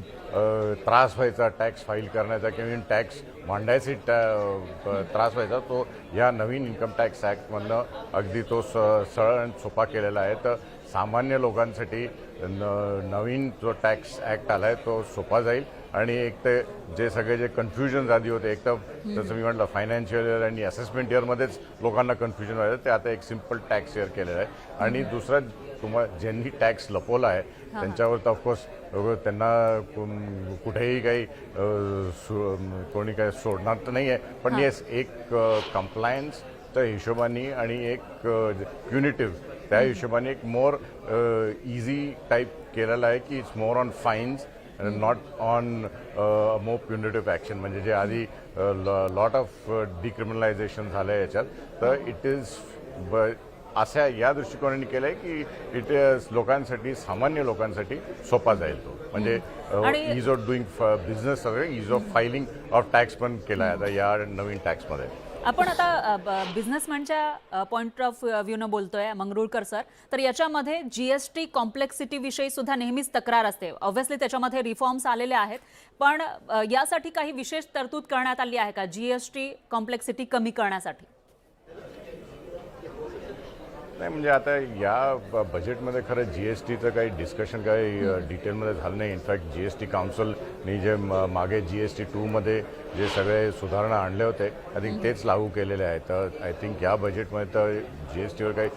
त्रास व्हायचा टॅक्स फाईल करण्याचा किंवा टॅक्स मांडायचे त्रास व्हायचा, तो या नवीन इन्कम टॅक्स ॲक्टमधनं अगदी तो सरळ आणि सोपा केलेला आहे. तर सामान्य लोकांसाठी नवीन जो टॅक्स ॲक्ट आला आहे तो सोपा जाईल. आणि एक तर जे सगळे जे कन्फ्युजन्स आधी होते, एक तर जसं मी म्हटलं फायनान्शियल इयर आणि असेसमेंट इयरमध्येच लोकांना कन्फ्युजन व्हायचं, ते आता एक सिम्पल टॅक्स इयर केलेलं आहे. आणि दुसरा तुम्हाला ज्यांनी टॅक्स लपवला आहे त्यांच्यावर तर ऑफकोर्स त्यांना कुठेही काही कोणी काही सोडणार तर नाही आहे, पण येस एक कम्प्लायन्सच्या हिशोबाने आणि एक प्युनिटिव्ह त्या हिशोबाने एक मोर इझी टाईप केलेला आहे की it's more on fines not on more punitive action. म्हणजे जे आधी लॉट ऑफ डिक्रिमिनलायझेशन झालं आहे याच्यात, तर इट इज अशा या दृष्टिकोनाने केलं आहे की इट लोकांसाठी, सामान्य लोकांसाठी सोपा जाईल तो. म्हणजे इज ऑफ डुईंग बिझनेस सगळे is of filing of tax पण केला आहे आता या नवीन टॅक्समध्ये. आपण आता बिझनेसमॅनच्या पॉइंट ऑफ व्ह्यूनं बोलतोय मंगरुळकर सर, तर याच्यामध्ये जीएसटी कॉम्प्लेक्सिटी विषयी सुद्धा नेहमीच तक्रार असते. ऑब्व्हियसली त्याच्यामध्ये रिफॉर्म्स आलेले आहेत, पण यासाठी काही विशेष तरतूद करण्यात आली आहे का जीएसटी कॉम्प्लेक्सिटी कमी करण्यासाठी? नाही, म्हणजे आता या बजेटमध्ये खरं जीएसटीचं काही डिस्कशन काही डिटेलमध्ये झालं नाही. इनफॅक्ट जीएसटी काउन्सिलने जे मागे जीएसटी 2मध्ये जे सगळे सुधारणा आणले होते आय थिंक तेच लागू केलेले आहेत. तर आय थिंक या बजेटमध्ये तर जीएसटीवर काही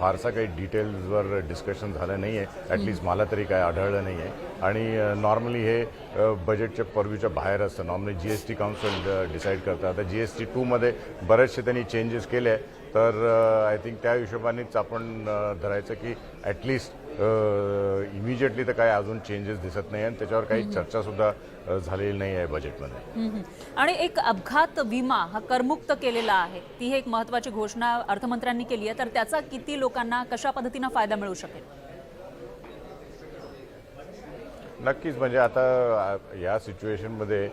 फारसा काही डिटेल्सवर डिस्कशन झालं नाही आहे, ॲटलिस्ट मला तरी काय आढळलं नाही आहे. आणि नॉर्मली हे बजेटच्या पर्व्यूच्या बाहेर असतं. नॉर्मली जीएसटी काउन्सिल डिसाईड करतं. आता जीएसटी 2मध्ये बरेचसे त्यांनी चेंजेस केले आहे, तर आय थिंक त्या हिशोबानेच आपण धरायचं की ॲटलिस्ट इमिजिएटली तर काय अजून चेंजेस दिसत नाही आणि त्याच्यावर काही चर्चासुद्धा झालेली नाही आहे बजेटमध्ये. आणि एक अपघात विमा हा करमुक्त केलेला आहे, ती एक महत्त्वाची घोषणा अर्थमंत्र्यांनी केली आहे, तर त्याचा किती लोकांना कशा पद्धतीनं फायदा मिळू शकेल? नक्कीच, म्हणजे आता या सिच्युएशनमध्ये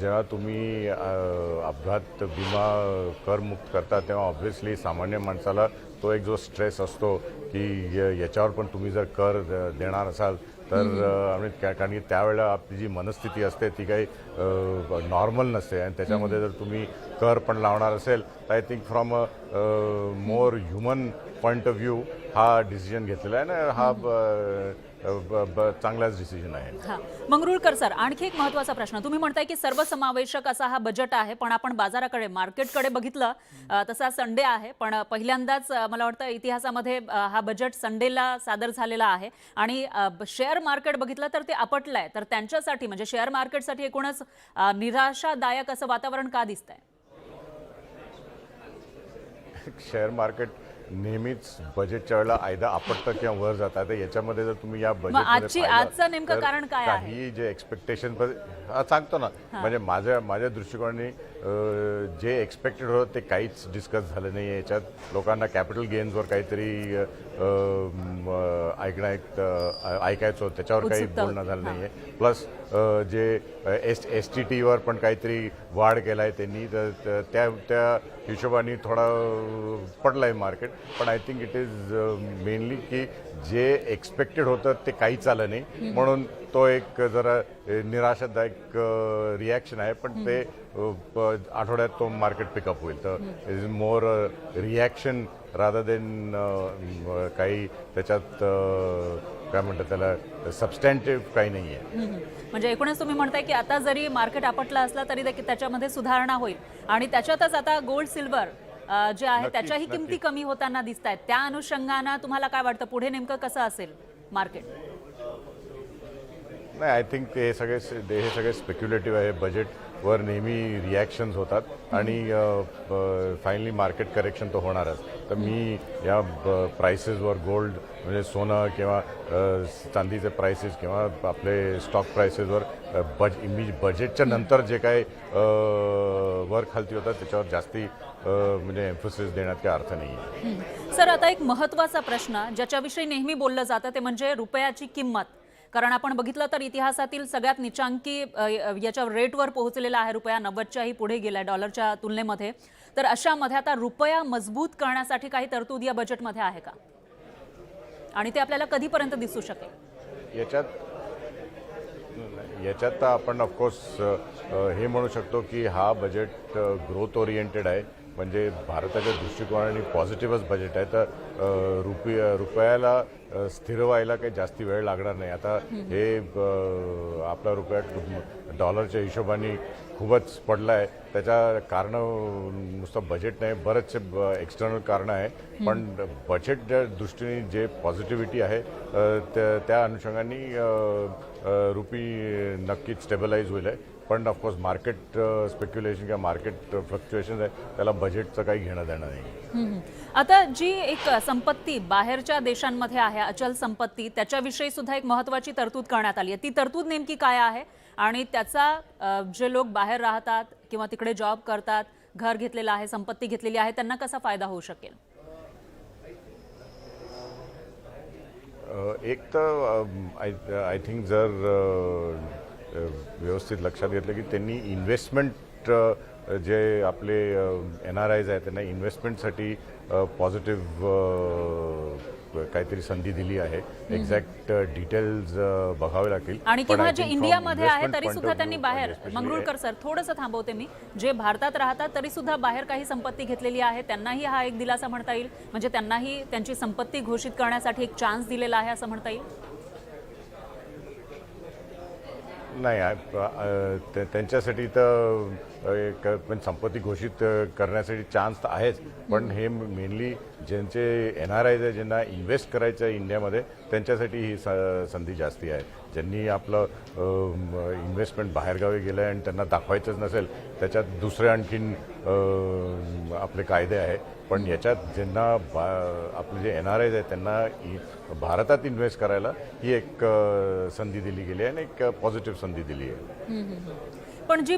जेव्हा तुम्ही अपघात विमा करमुक्त करता तेव्हा ऑब्व्हियसली सामान्य माणसाला तो एक जो स्ट्रेस असतो की याच्यावर पण तुम्ही जर कर देणार असाल तर कारण की त्यावेळेला आपली जी मनस्थिती असते ती काही नॉर्मल नसते आणि त्याच्यामध्ये जर तुम्ही कर पण लावणार असेल तर I think from a more human point of view हा डिसिजन घेतलेला आहे ना, हा चांगलाच डिसिजन आहे. हां, मंगरुळकर सर, आणखी एक महत्त्वाचा प्रश्न. तुम्ही म्हणताय की सर्वसमावेशक असा हा बजेट आहे, पण आपण बाजाराकडे, मार्केटकडे बघितलं तसा संडे आहे, पण पहिल्यांदाच मला वाटतं इतिहासामध्ये हा बजेट संडेला सादर झालेला आहे आणि शेअर मार्केट बघितलं तर ते आपटलं आहे. तर त्यांच्यासाठी म्हणजे शेअर मार्केटसाठी एकूणच निराशादायक असं वातावरण का दिसतंय? शेअर मार्केट नेहमीच बजेटच्या वेळेला आयदा आपटतं किंवा वर जातात. याच्यामध्ये जर तुम्ही या आजचं नेमकं कारण काय आहे? काही जे एक्सपेक्टेशन सांगतो ना, म्हणजे माझ्या दृष्टिकोनाने जे एक्सपेक्टेड होतं ते काहीच डिस्कस झालं नाही आहे. याच्यात लोकांना कॅपिटल गेन्सवर काहीतरी ऐकायचं होतं, त्याच्यावर काही बोलणं झालं नाही आहे. प्लस जे STTवर पण काहीतरी वाढ केला आहे त्यांनी, तर त्या हिशोबाने थोडा पडला आहे मार्केट. पण I think it is mainly की जे एक्सपेक्टेड होतं ते काहीच आलं नाही, म्हणून तो एक जरा निराशादायक रिॲक्शन आहे. पण ते आठवड्यात तो मार्केट पिकअप होईल. तर it is more reaction rather than काही त्याच्यात काय म्हणतात त्याला सबस्टँटिव्ह काही नाही आहे. म्हणजे एकूणच तुम्ही म्हणताय की आता जरी मार्केट आपटला असला तरी त्याच्यामध्ये सुधारणा होईल आणि त्याच्यातच आता गोल्ड सिल्वर जे आहे त्याच्याही किमती कमी होताना दिसत आहेत. त्या अनुषंगाने तुम्हाला काय वाटतं पुढे नेमकं कसं असेल मार्केट? नाही, आय थिंक हे सगळे स्पेक्युलेटिव्ह आहे. बजेटवर नेहमी रिॲक्शन्स होतात आणि फायनली मार्केट करेक्शन तर होणारच. तर मी या प्राइसेसवर गोल्ड म्हणजे सोनं किंवा चांदीचे प्राइसेस किंवा आपले स्टॉक प्राइसेसवर बजेटच्या नंतर जे काही वर खालती होतात त्याच्यावर जास्ती म्हणजे एम्फोसिस देण्यात काही अर्थ नाही आहे. सर, आता एक महत्त्वाचा प्रश्न ज्याच्याविषयी नेहमी बोललं जातं ते म्हणजे रुपयाची किंमत. कारण आपण बघितलं तर इतिहासातील सगळ्यात निचांकी याच्या रेटवर पोहोचलेला आहे. रुपया 90च्याही पुढे गेलाय डॉलरच्या तुलनेमध्ये. तर अशामध्ये आता रुपया मजबूत करण्यासाठी काही तरतूद या बजेटमध्ये आहे का आणि ते आपल्याला कधीपर्यंत दिसू शकेल? याच्यात तर आपण ऑफकोर्स हे म्हणू शकतो की हा बजेट ग्रोथ ओरिएंटेड आहे. म्हणजे भारताच्या दृष्टिकोनाने पॉझिटिव्हच बजेट आहे. तर रुपयाला स्थिर व्हायला काही जास्ती वेळ लागणार नाही. आता हे आपला रुपया डॉलरच्या हिशोबाने खूपच पडला आहे. त्याच्या कारणं नुसतं बजेट नाही, बरेचसे एक्सटर्नल कारणं आहे. पण बजेटच्या दृष्टीने जे पॉझिटिव्हिटी आहे त्या अनुषंगाने रुपी नक्कीच स्टेबलाइज होईल आहे. पण ऑफकोर्स मार्केट स्पेक्युलेशन किंवा मार्केट फ्लक्च्युएशन आहे त्याला बजेटचं काही घेणं देणं नाही. आता जी एक संपत्ती बाहेरच्या देशांमध्ये आहे, अचल संपत्ती, त्याच्याविषयी सुद्धा एक महत्त्वाची तरतूद करण्यात आली आहे. ती तरतूद नेमकी काय आहे आणि त्याचा जे लोक बाहेर राहतात किंवा तिकडे जॉब करतात, घर घेतलेलं आहे, संपत्ती घेतलेली आहे, त्यांना कसा फायदा होऊ शकेल? एक तर आय थिंक जर व्यवस्थित लक्षात घेतलं की त्यांनी इन्व्हेस्टमेंट जे आपले NRIs आहेत त्यांना इन्व्हेस्टमेंटसाठी पॉझिटिव्ह काहीतरी संधी दिली आहे. एक्झॅक्ट डिटेल्स बघावे लागतील. आणि किंवा जे इंडियामध्ये आहे तरी सुद्धा त्यांनी बाहेर, मंगरुळकर सर थोडंसं थांबवते मी, जे भारतात राहतात तरी सुद्धा बाहेर काही संपत्ती घेतलेली आहे त्यांनाही हा एक दिलासा म्हणता येईल, म्हणजे त्यांनाही त्यांची संपत्ती घोषित करण्यासाठी एक चान्स दिलेला आहे असं म्हणता येईल? नाही, त्यांच्यासाठी तर पण संपत्ती घोषित करण्यासाठी चान्स तर आहेच. पण हे मेनली ज्यांचे NRIs आहे, ज्यांना इन्व्हेस्ट करायचं आहे इंडियामध्ये, त्यांच्यासाठी ही संधी जास्ती आहे. ज्यांनी आपलं इन्व्हेस्टमेंट बाहेरगावी गेलं आहे आणि त्यांना दाखवायचंच नसेल, त्याच्यात दुसरे आणखीन आपले कायदे आहे. पण याच्यात ज्यांना आपले जे NRIs आहेत त्यांना भारतात इन्व्हेस्ट करायला ही एक संधी दिली गेली आहे आणि एक पॉझिटिव्ह संधी दिली आहे. पण जी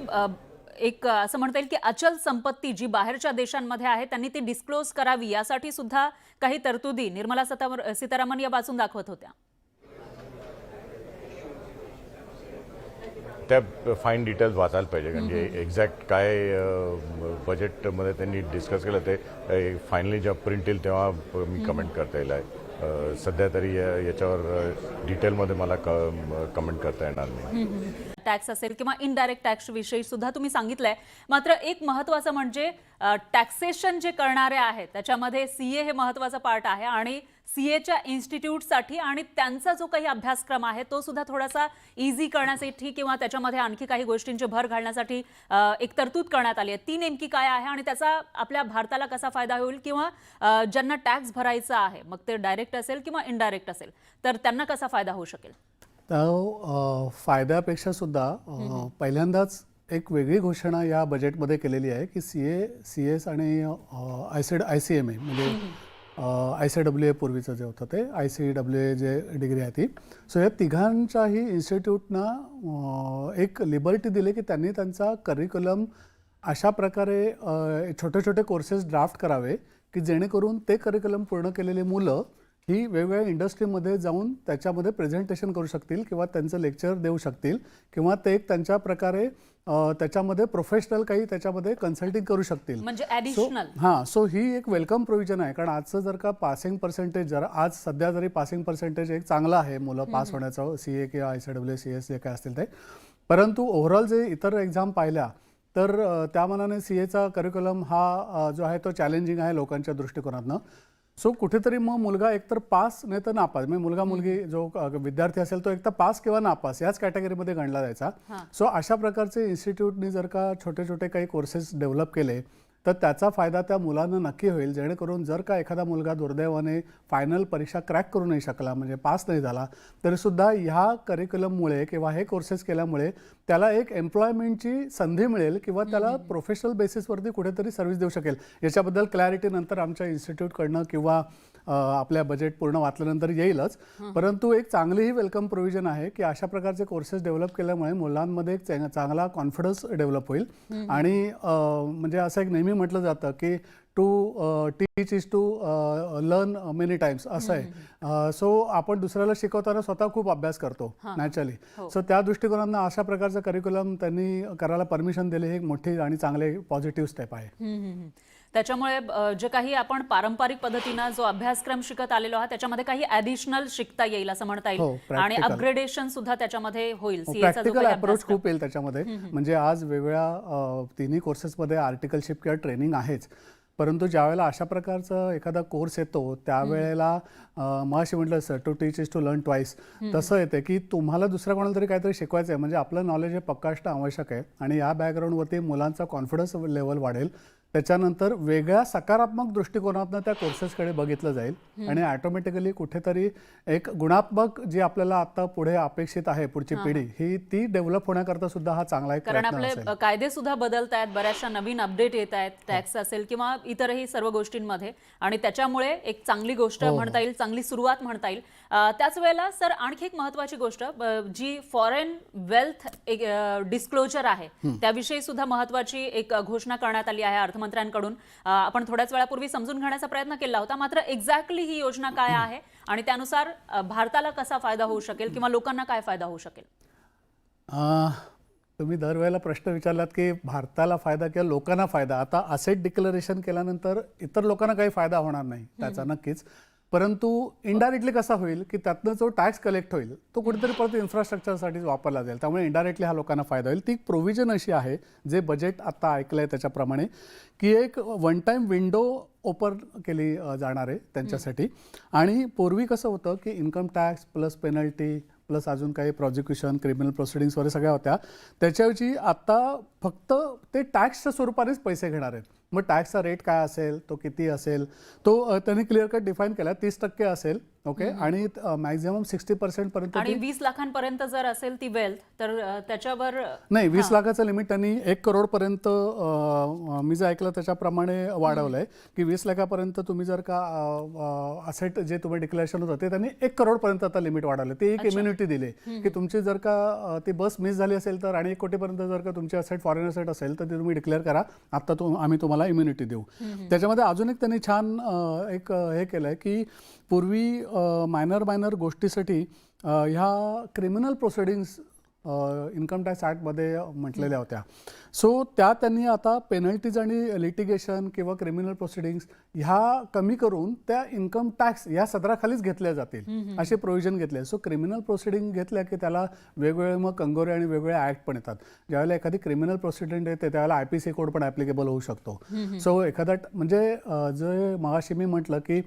एक असं म्हणता येईल की अचल संपत्ती जी बाहेरच्या देशांमध्ये आहे त्यांनी ती डिस्क्लोज करावी यासाठी सुद्धा काही तरतुदी निर्मला सीतारामन या वाचून दाखवत होत्या. त्या फाईन डिटेल्स वाचायला पाहिजे. म्हणजे एक्झॅक्ट काय बजेटमध्ये त्यांनी डिस्कस केलं ते फायनली जेव्हा प्रिंट येईल तेव्हा मी कमेंट करता येईल आहे. सध्या तरी याच्यावर डिटेलमध्ये मला कमेंट करता येणार नाही. टॅक्स असेल किंवा इनडायरेक्ट टॅक्स विषयी सुद्धा तुम्ही सांगितलंय. मात्र एक महत्त्वाचं म्हणजे टॅक्सेशन जे करणारे आहेत त्याच्यामध्ये CA हे महत्त्वाचं पार्ट आहे आणि CAच्या इन्स्टिट्यूटसाठी आणि त्यांचा जो काही अभ्यासक्रम आहे तो सुद्धा थोडासा इझी करण्यासाठी किंवा त्याच्यामध्ये आणखी काही गोष्टींची भर घालण्यासाठी एक तरतूद करण्यात आली आहे. ती नेमकी काय आहे आणि त्याचा आपल्या भारताला कसा फायदा होईल किंवा ज्यांना टॅक्स भरायचा आहे मग ते डायरेक्ट असेल किंवा इनडायरेक्ट असेल तर त्यांना कसा फायदा होऊ शकेल? तर फायद्यापेक्षा सुद्धा पहिल्यांदाच एक वेगळी घोषणा या बजेटमध्ये केलेली आहे की CS आणि ICMA म्हणजे ICWA पूर्वीचं जे होतं ते ICWA जे डिग्री आहे ती, सो या तिघांच्याही इन्स्टिट्यूटना एक लिबर्टी दिली की त्यांनी त्यांचा करिक्युलम अशा प्रकारे छोटे छोटे कोर्सेस ड्राफ्ट करावे की जेणेकरून ते करिक्युलम पूर्ण केलेली मुलं ही वेगवेगळ्या इंडस्ट्रीमध्ये जाऊन त्याच्यामध्ये प्रेझेंटेशन करू शकतील किंवा त्यांचं लेक्चर देऊ शकतील किंवा ते एक त्यांच्या प्रकारे त्याच्यामध्ये प्रोफेशनल काही त्याच्यामध्ये कन्सल्टिंग करू शकतील. म्हणजे ॲडिशनल सो ही एक वेलकम प्रोव्हिजन आहे. कारण आजचं जर का पासिंग पर्सेंटेज आज सध्या जरी पासिंग पर्सेंटेज एक चांगलं आहे मुलं पास होण्याचं CA किंवा ICWA CS जे काय असतील ते, परंतु ओव्हरऑल जे इतर एक्झाम पाहिल्या तर त्या मानाने CAचा करिक्युलम हा जो आहे तो चॅलेंजिंग आहे लोकांच्या दृष्टिकोनातनं. सो कुठेतरी मग मुलगा एकतर पास नाही तर नापास, म्हणजे मुलगा मुलगी जो विद्यार्थी असेल तो एकतर पास किंवा नापास याच कॅटेगरीमध्ये गणला जायचा. सो अशा प्रकारचे इन्स्टिट्यूटनी जर का छोटे छोटे काही कोर्सेस डेव्हलप केले तर त्याचा फायदा त्या मुलांना नक्की होईल. जेणेकरून जर का एखादा मुलगा दुर्दैवाने फायनल परीक्षा क्रॅक करू नाही शकला म्हणजे पास नाही झाला तरीसुद्धा ह्या करिक्युलममुळे किंवा हे कोर्सेस केल्यामुळे त्याला एक एम्प्लॉयमेंटची संधी मिळेल किंवा त्याला प्रोफेशनल बेसिसवरती कुठेतरी सर्व्हिस देऊ शकेल. याच्याबद्दल क्लॅरिटी नंतर आमच्या इन्स्टिट्यूटकडनं किंवा आपल्या बजेट पूर्ण वाचल्यानंतर येईलच. परंतु एक चांगलीही वेलकम प्रोव्हिजन आहे की अशा प्रकारचे कोर्सेस डेव्हलप केल्यामुळे मुलांमध्ये एक चांगला कॉन्फिडन्स डेव्हलप होईल. आणि म्हणजे असं एक नेहमी म्हटलं जातं की to teach is to learn many times असं आहे. सो आपण दुसऱ्याला शिकवताना स्वतः खूप अभ्यास करतो नॅचरली. सो त्या दृष्टिकोनानं अशा प्रकारचं करिक्युलम त्यांनी करायला परमिशन दिले ही एक मोठी आणि चांगले पॉझिटिव्ह स्टेप आहे. त्याच्यामुळे जे काही आपण पारंपरिक पद्धतीनं जो अभ्यासक्रम शिकत आलेलो आहात त्याच्यामध्ये काही ॲडिशनल शिकता येईल असं म्हणता येईल आणि अपग्रेडेशन सुद्धा त्याच्यामध्ये होईल. प्रॅक्टिकल अप्रोच खूप येईल त्याच्यामध्ये. म्हणजे आज वेगवेगळ्या तिन्ही कोर्सेसमध्ये आर्टिकलशिप किंवा ट्रेनिंग आहेच, परंतु ज्यावेळेला अशा प्रकारचा एखादा कोर्स येतो त्यावेळेला मगाशी म्हटलं sir to teach is to learn twice, तसं येते की तुम्हाला दुसऱ्या कोणाला तरी काहीतरी शिकवायचं आहे. म्हणजे आपलं नॉलेज हे पक्का असणं आवश्यक आहे आणि या बॅकग्राऊंडवरती मुलांचा कॉन्फिडन्स लेवल वाढेल. त्याच्यानंतर वेगळ्या सकारात्मक दृष्टिकोनातनं त्या कोर्सेसकडे बघितलं जाईल आणि ऑटोमॅटिकली कुठेतरी एक गुणात्मक जी आपल्याला आता पुढे अपेक्षित आहे पुढची पिढी ही ती डेव्हलप होण्याकरता सुद्धा हा चांगला एक कारण प्रयत्न आपले कायदे सुद्धा बदलत आहेत, बऱ्याचशा नवीन अपडेट येत आहेत, टॅक्स असेल किंवा इतरही सर्व गोष्टींमध्ये, आणि त्याच्यामुळे एक चांगली गोष्ट म्हणता येईल, चांगली सुरुवात म्हणता येईल. त्याच वेळेला सर आणखी एक महत्वाची गोष्ट जी फॉरेन वेल्थ डिस्क्लोजर आहे त्याविषयी सुद्धा महत्वाची एक घोषणा करण्यात आली आहे अर्थमंत्र्यांकडून. आपण थोड्याच वेळापूर्वी समजून घेण्याचा प्रयत्न केला होता, मात्र एक्झॅक्टली ही योजना काय आहे आणि त्यानुसार भारताला कसा फायदा होऊ शकेल किंवा लोकांना काय फायदा होऊ शकेल? तुम्ही दरवेळेला प्रश्न विचारलात की भारताला फायदा किंवा लोकांना फायदा. आता असेट डिक्लरेशन केल्यानंतर इतर लोकांना काही फायदा होणार नाही त्याचा नक्कीच, परंतु इनडायरेक्टली कसा होईल की त्यातनं जो टॅक्स कलेक्ट होईल तो कुठेतरी परत इन्फ्रास्ट्रक्चरसाठी वापरला जाईल, त्यामुळे इनडायरेक्टली हा लोकांना फायदा होईल. ती प्रोव्हिजन अशी आहे जे बजेट आता ऐकलं आहे त्याच्याप्रमाणे की एक वन टाईम विंडो ओपन केली जाणार आहे त्यांच्यासाठी. आणि पूर्वी कसं होतं की income tax plus penalty plus अजून काही प्रॉसिक्युशन क्रिमिनल प्रोसिडिंग्स वगैरे सगळ्या होत्या, त्याच्याऐवजी आता फक्त ते टॅक्सच्या स्वरूपानेच पैसे घेणार आहेत. मग टॅक्सचा रेट काय असेल, तो किती असेल, तो त्यांनी क्लिअर कट डिफाईन केला. 30% असेल, ओके, आणि मॅक्झिमम 60% पर्यंत. आणि 20 लाखांपर्यंत जर असेल ती वेल्थ तर त्याच्यावर नाही, 20 लाखाचं लिमिट त्यांनी 1 करोड पर्यंत मी जे ऐकलं त्याच्याप्रमाणे वाढवलंय की 20 लाखापर्यंत तुम्ही जर का असेट जे तुम्ही डिक्लेरेशन होतं ते त्यांनी 1 करोड पर्यंत आता लिमिट वाढवलं. ते एक इम्युनिटी दिली की तुमची जर का ती बस मिस झाली असेल तर आणि 1 कोटीपर्यंत जर का तुमची असेट फॉरेन असेट असेल तर ते तुम्ही डिक्लेअर करा, आता आम्ही तुम्हाला इम्युनिटी देऊ. त्याच्यामध्ये अजून एक त्यांनी छान एक हे केलंय की पूर्वी मायनर गोष्टीसाठी ह्या क्रिमिनल प्रोसिडिंग्स इन्कम टॅक्स ॲक्टमध्ये म्हटलेल्या होत्या. सो त्या त्यांनी आता पेनल्टीज आणि लिटिगेशन किंवा क्रिमिनल प्रोसिडिंग्स ह्या कमी करून त्या इन्कम टॅक्स या सदराखालीच घेतल्या जातील असे प्रोव्हिजन घेतले. सो क्रिमिनल प्रोसिडिंग घेतल्या की त्याला वेगवेगळे मग कंगोरे आणि वेगवेगळे ॲक्ट पण येतात. ज्यावेळेला एखादी क्रिमिनल प्रोसिडिंग येते त्यावेळेला IPC कोड पण ॲप्लिकेबल होऊ शकतो. सो एखादा म्हणजे जे मगाशी मी म्हटलं की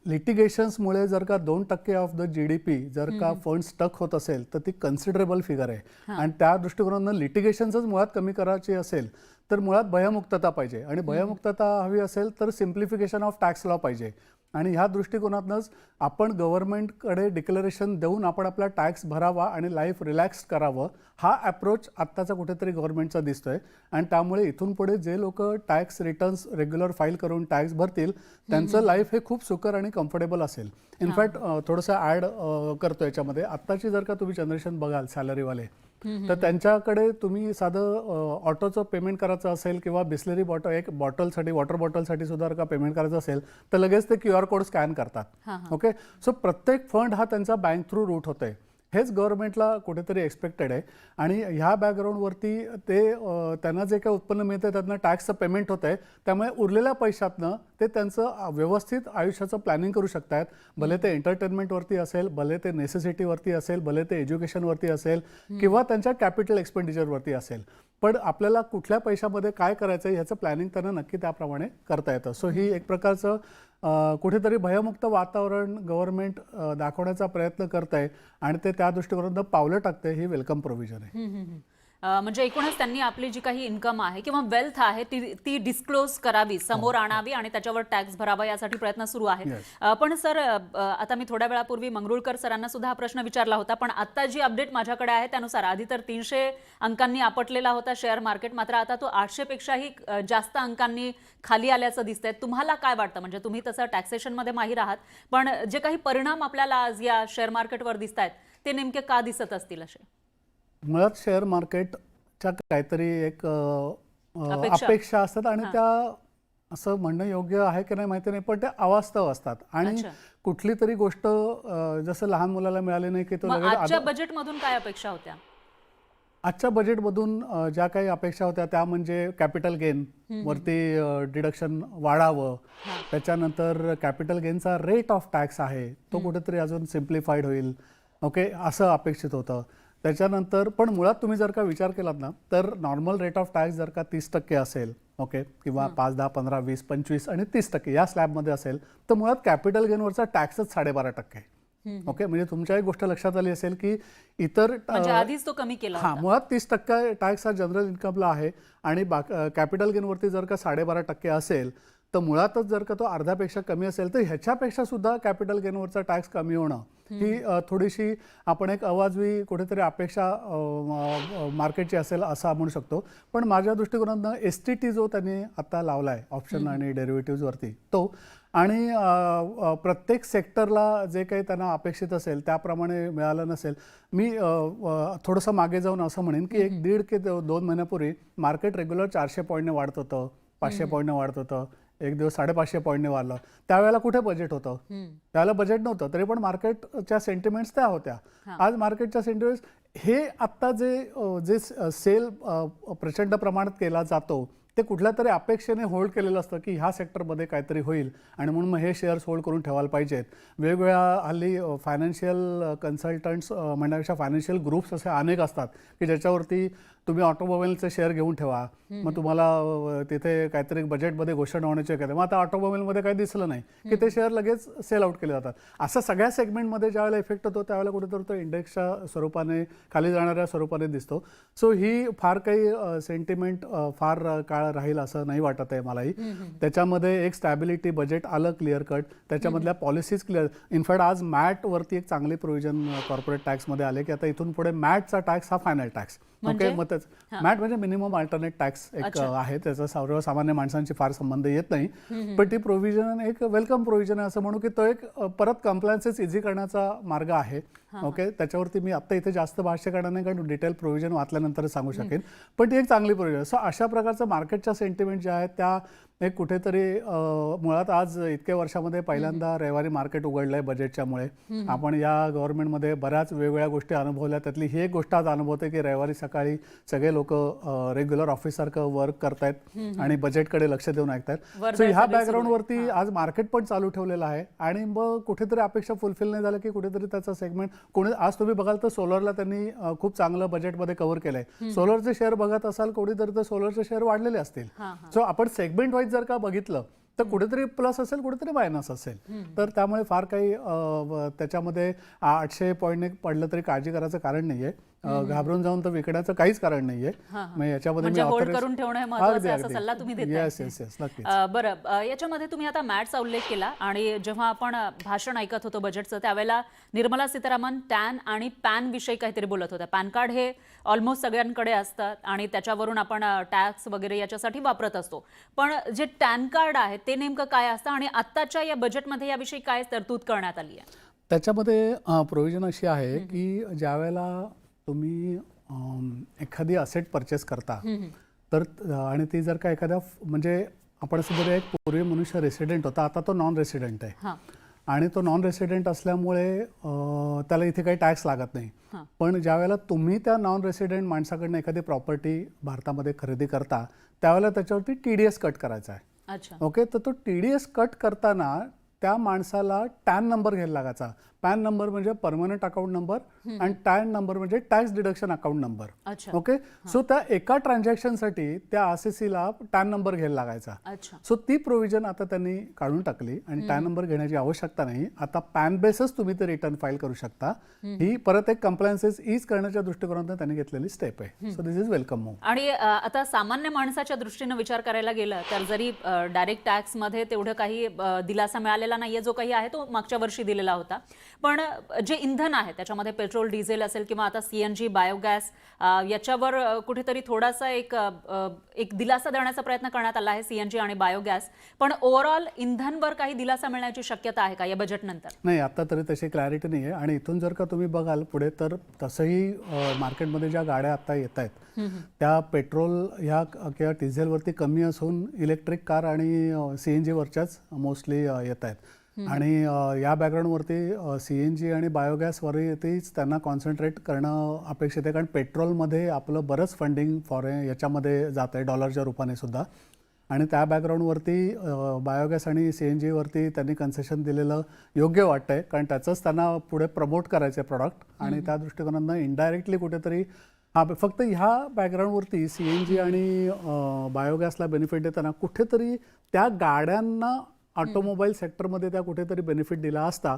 लिटिगेशन्समुळे जर का 2% ऑफ द GDP जर का फंड स्टक होत असेल तर ती कन्सिडरेबल फिगर आहे. आणि त्या दृष्टिकोनातून लिटिगेशन्सच मुळात कमी करायची असेल तर मुळात भयमुक्तता पाहिजे, आणि भयमुक्तता हवी असेल तर सिम्प्लिफिकेशन ऑफ टॅक्स लॉ पाहिजे. आणि ह्या दृष्टिकोनातूनच आपण गव्हर्नमेंटकडे डिक्लेरेशन देऊन आपण आपला टॅक्स भरावा आणि लाईफ रिलॅक्स करावं, हा अप्रोच आत्ताचा कुठेतरी गव्हर्नमेंटचा दिसतोय. आणि त्यामुळे इथून पुढे जे लोक टॅक्स रिटर्न्स रेग्युलर फाईल करून टॅक्स भरतील त्यांचं लाईफ हे खूप सुकर आणि कम्फर्टेबल असेल. इनफॅक्ट थोडंसं ॲड करतो याच्यामध्ये, आत्ताची जर का तुम्ही जनरेशन बघाल सॅलरीवाले तर त्यांच्याकडे तुम्ही साधं ऑटोचं पेमेंट करायचं असेल किंवा बिस्लरी बॉटल एक बॉटलसाठी वॉटर बॉटलसाठी सुद्धा का पेमेंट करायचं असेल तर लगेच ते QR कोड स्कॅन करतात. ओके, सो प्रत्येक फंड हा त्यांचा बँक थ्रू रूट होतोय. हेच गव्हर्नमेंटला कुठेतरी एक्सपेक्टेड आहे. आणि ह्या बॅकग्राऊंडवरती ते त्यांना जे काही उत्पन्न मिळतं त्यातनं टॅक्सचं पेमेंट होतं आहे, त्यामुळे उरलेल्या पैशातनं ते त्यांचं व्यवस्थित आयुष्याचं प्लॅनिंग करू शकतात. भले ते एंटरटेनमेंटवरती असेल, भले ते नेसेसिटीवरती असेल, भले ते एज्युकेशनवरती असेल किंवा त्यांच्या कॅपिटल एक्सपेंडिचरवरती असेल, पण आपल्याला कुठल्या पैशामध्ये काय करायचं ह्याचं प्लॅनिंग त्यांना नक्की त्याप्रमाणे करता येतं. सो ही एक प्रकारचं कुठेतरी भयमुक्त वातावरण गव्हर्नमेंट दाखवण्याचा प्रयत्न करत आहे आणि ते त्या दृष्टिकोनातून पावलं टाकते. ही वेलकम प्रोव्हिजन आहे. म्हणजे एकूणच त्यांनी आपली जी काही इन्कम आहे किंवा वेल्थ आहे ती डिस्क्लोज करावी, समोर आणावी आणि त्याच्यावर टॅक्स भरावा, यासाठी प्रयत्न सुरू आहेत. पण सर आता मी थोड्या वेळापूर्वी मंगरुळकर सरांना सुद्धा हा प्रश्न विचारला होता, पण आता जी अपडेट माझ्याकडे आहे त्यानुसार आधी तर 300 अंकांनी आपटलेला होता शेअर मार्केट, मात्र आता तो 800 पेक्षाही जास्त अंकांनी खाली आल्याचं दिसतंय. तुम्हाला काय वाटतं? म्हणजे तुम्ही तसं टॅक्सेशनमध्ये माहीर आहात, पण जे काही परिणाम आपल्याला आज या शेअर मार्केटवर दिसत आहेत ते नेमके का दिसत असतील असे? मुळात शेअर मार्केटच्या काहीतरी एक अपेक्षा असतात आणि त्या असं म्हणणं योग्य आहे की नाही माहिती नाही, पण त्या अवास्तव असतात. आणि कुठली तरी गोष्ट जसं लहान मुलाला मिळाली नाही की तो आजच्या बजेटमधून काय अपेक्षा होत्या? आजच्या बजेटमधून ज्या काही अपेक्षा होत्या त्या म्हणजे कॅपिटल गेन वरती डिडक्शन वाढावं, त्याच्यानंतर कॅपिटल गेनचा रेट ऑफ टॅक्स आहे तो कुठेतरी अजून सिम्प्लिफाईड होईल, ओके, असं अपेक्षित होतं. त्याच्यानंतर पण मुळात तुम्ही जर का विचार केलात ना तर नॉर्मल रेट ऑफ टॅक्स जर का 30% असेल, ओके, किंवा 5, 10, 15, 20, 25 आणि 30% या स्लॅबमध्ये असेल तर मुळात कॅपिटल गेनवरचा टॅक्सच 12.5% आहे. ओके, म्हणजे तुमच्या एक गोष्ट लक्षात आली असेल की इतर म्हणजे आधीच तो कमी केला हां, मुळात 30% टॅक्स हा जनरल इन्कमला आहे आणि कॅपिटल गेनवरती जर का 12.5% असेल तर मुळातच जर का तो अर्ध्यापेक्षा कमी असेल तर ह्याच्यापेक्षा सुद्धा कॅपिटल गेनवरचा टॅक्स कमी होणं ही थोडीशी आपण एक अवाजवी कुठेतरी अपेक्षा मार्केटची असेल असं म्हणू शकतो. पण माझ्या दृष्टिकोनातनं STT जो त्यांनी आता लावला आहे ऑप्शन आणि डेरिव्हेटिव्हजवरती तो, आणि प्रत्येक सेक्टरला जे काही त्यांना अपेक्षित असेल त्याप्रमाणे मिळालं नसेल. मी थोडंसं मागे जाऊन असं म्हणेन की 1.5 ते 2 महिन्यापूर्वी मार्केट रेग्युलर 400 पॉईंटने वाढत होतं, 500 पॉईंटने वाढत होतं, एक दिवस 550 पॉईंटने वाढलं. त्यावेळेला कुठे बजेट होतं? त्यावेळेला बजेट नव्हतं, तरी पण मार्केटच्या सेंटिमेंट्स त्या होत्या. आज मार्केटच्या सेंटिमेंट्स हे आत्ता जे सेल प्रचंड प्रमाणात केला जातो ते कुठल्या तरी अपेक्षेने होल्ड केलेलं असतं की ह्या सेक्टरमध्ये काहीतरी होईल आणि म्हणून मग हे शेअर्स होल्ड करून ठेवायला पाहिजेत. वेगवेगळ्या हल्ली फायनान्शियल कन्सल्टंट्स म्हणण्यापेक्षा फायनान्शियल ग्रुप्स असे अनेक असतात की ज्याच्यावरती तुम्ही ऑटोमोबाईलचे शेअर घेऊन ठेवा, मग तुम्हाला तिथे काहीतरी बजेटमध्ये घोषणा होण्याची शक्यता. मग आता ऑटोमोबाईलमध्ये काही दिसलं नाही की ते शेअर लगेच सेल आउट केले जातात. असं सगळ्या सेगमेंटमध्ये ज्यावेळेला इफेक्ट होतो त्यावेळेला कुठेतरी तो इंडेक्सच्या स्वरूपाने खाली जाणाऱ्या स्वरूपाने दिसतो. सो ही फार काही सेंटिमेंट फार काळ राहील असं नाही वाटत आहे मलाही. त्याच्यामध्ये एक स्टॅबिलिटी बजेट आलं क्लिअर कट, त्याच्यामधल्या पॉलिसीज क्लिअर. इनफॅक्ट आज मॅटवरती एक चांगली प्रोव्हिजन कॉर्पोरेट टॅक्समध्ये आले की आता इथून पुढे मॅटचा टॅक्स हा फायनल टॅक्स. ओके, मग मॅट म्हणजे मिनिमम अल्टरनेट टॅक्स एक आहे, त्याचा सर्वसामान्य माणसांची फार संबंध येत नाही. पण ती प्रोव्हिजन एक वेलकम प्रोव्हिजन आहे असं म्हणू की तो एक परत कम्प्लायन्सेस इझी करण्याचा मार्ग आहे. ओके, त्याच्यावरती मी आता इथे जास्त भाष्य करणार नाही कारण डिटेल प्रोव्हिजन वाचल्यानंतरच सांगू शकेन, पण ती एक चांगली प्रोव्हिजन. सो अशा प्रकारचं मार्केटच्या सेंटिमेंट ज्या आहेत त्या एक कुठेतरी मुळात आज इतक्या वर्षामध्ये पहिल्यांदा रविवारी मार्केट उघडलं आहे बजेटच्यामुळे. आपण या गव्हर्नमेंटमध्ये बऱ्याच वेगवेगळ्या गोष्टी अनुभवल्या, त्यातली ही एक गोष्ट आज अनुभवते की रविवारी सकाळी सगळे लोक रेग्युलर ऑफिससारखं वर्क करतायत आणि बजेटकडे लक्ष देऊन ऐकतायत. सो ह्या बॅकग्राऊंडवरती आज मार्केट पण चालू ठेवलेलं आहे आणि मग कुठेतरी अपेक्षा फुलफिल नाही झालं की कुठेतरी त्याचा सेगमेंट कोणी आज तुम्ही बघाल तर सोलरला त्यांनी खूप चांगलं बजेटमध्ये कव्हर केलंय. सोलरचे शेअर बघत असाल कोणीतरी तर सोलरचे शेअर वाढलेले असतील. सो आपण सेगमेंट वाईज जर का बघितलं तर कुठेतरी प्लस असेल कुठेतरी मायनस असेल. तर त्यामुळे फार काही त्याच्यामध्ये 800 पॉईंटने पडलं तरी काळजी करायचं कारण नाहीये, घाबरून जाऊन तर विकण्याचं काहीच कारण नाहीये. मग याच्यामध्ये होल्ड करून ठेवणं महत्त्वाचं आहे असा सल्ला तुम्ही देताय. बरं, याच्यामध्ये तुम्ही आता मॅटचा उल्लेख केला आणि जेव्हा आपण भाषण ऐकत होतो बजेटचं त्यावेळेला निर्मला सीतारामन टॅन आणि पॅन विषयी काहीतरी बोलत होत्या. पॅन कार्ड हे ऑलमोस्ट सगळ्यांकडे असतात आणि त्याच्यावरून आपण टॅक्स वगैरे याच्यासाठी वापरत असतो. पण जे टॅन कार्ड आहे ते नेमकं काय असतं आणि आत्ताच्या या बजेटमध्ये याविषयी काय तरतूद करण्यात आली आहे? त्याच्यामध्ये प्रोव्हिजन अशी आहे की ज्यावेळेला तुम्ही एखादी असेट परचेस करता तर आणि ती जर का एखाद्या म्हणजे आपण असं बघा एक पूर्वी मनुष्य रेसिडेंट होता, आता तो नॉन रेसिडेंट आहे आणि तो नॉन रेसिडेंट असल्यामुळे त्याला इथे काही टॅक्स लागत नाही. पण ज्यावेळेला तुम्ही त्या नॉन रेसिडेंट माणसाकडनं एखादी प्रॉपर्टी भारतामध्ये खरेदी करता त्यावेळेला त्याच्यावरती TDS कट करायचा आहे. ओके, तर तो TDS कट करताना त्या माणसाला टॅन नंबर घ्यायला लागायचा. पॅन नंबर म्हणजे परमनंट अकाउंट नंबर आणि टॅन नंबर म्हणजे tax deduction account number. Okay, so त्या एका ट्रान्झॅक्शनसाठी त्या RCCला टॅन नंबर घ्यायला लागायचा. सो ती प्रोव्हिजन आता त्यांनी काढून टाकली आणि टॅन नंबर घेण्याची आवश्यकता नाही. आता पॅन बेसच तुम्ही ते रिटर्न फाईल करू शकता. ही परत एक कम्प्लायन्सेस ईज करण्याच्या दृष्टिकोनातून त्यांनी घेतलेली स्टेप आहे. So this is welcome move. आणि आता सामान्य माणसाच्या दृष्टीनं विचार करायला गेलं तर जरी डायरेक्ट टॅक्समध्ये तेवढं काही दिलासा मिळालेला नाहीये, जो काही आहे तो मागच्या वर्षी दिलेला होता. पण जे इंधन आहे त्याच्यामध्ये पेट्रोल डिझेल असेल किंवा आता CNG बायोगॅस याच्यावर कुठेतरी थोडासा एक दिलासा देण्याचा प्रयत्न करण्यात आला आहे CNG आणि बायोगॅस. पण ओव्हरऑल इंधनवर काही दिलासा मिळण्याची शक्यता आहे का या बजेटनंतर? नाही, आता तरी तशी क्लॅरिटी नाही आहे. आणि इथून जर का तुम्ही बघाल पुढे तर तसंही मार्केटमध्ये ज्या गाड्या आता येत आहेत त्या पेट्रोल ह्या किंवा डिझेलवरती कमी असून इलेक्ट्रिक कार आणि CNG वरच्याच मोस्टली येत आहेत. आणि या बॅकग्राऊंडवरती CNG आणि बायोगॅसवरतीच त्यांना कॉन्सन्ट्रेट करणं अपेक्षित आहे, कारण पेट्रोलमध्ये आपलं बरंच फंडिंग फॉरेन याच्यामध्ये जात आहे डॉलरच्या रूपाने सुद्धा. आणि त्या बॅकग्राऊंडवरती बायोगॅस आणि CNGवरती त्यांनी कन्सेशन दिलेलं योग्य वाटतं आहे, कारण त्याचंच त्यांना पुढे प्रमोट करायचं आहे प्रॉडक्ट. आणि त्या दृष्टिकोनातनं इनडायरेक्टली कुठेतरी फक्त ह्या बॅकग्राऊंडवरती CNG आणि बायोगॅसला बेनिफिट देताना कुठेतरी त्या गाड्यांना ऑटोमोबाईल सेक्टरमध्ये त्या कुठेतरी बेनिफिट दिला असता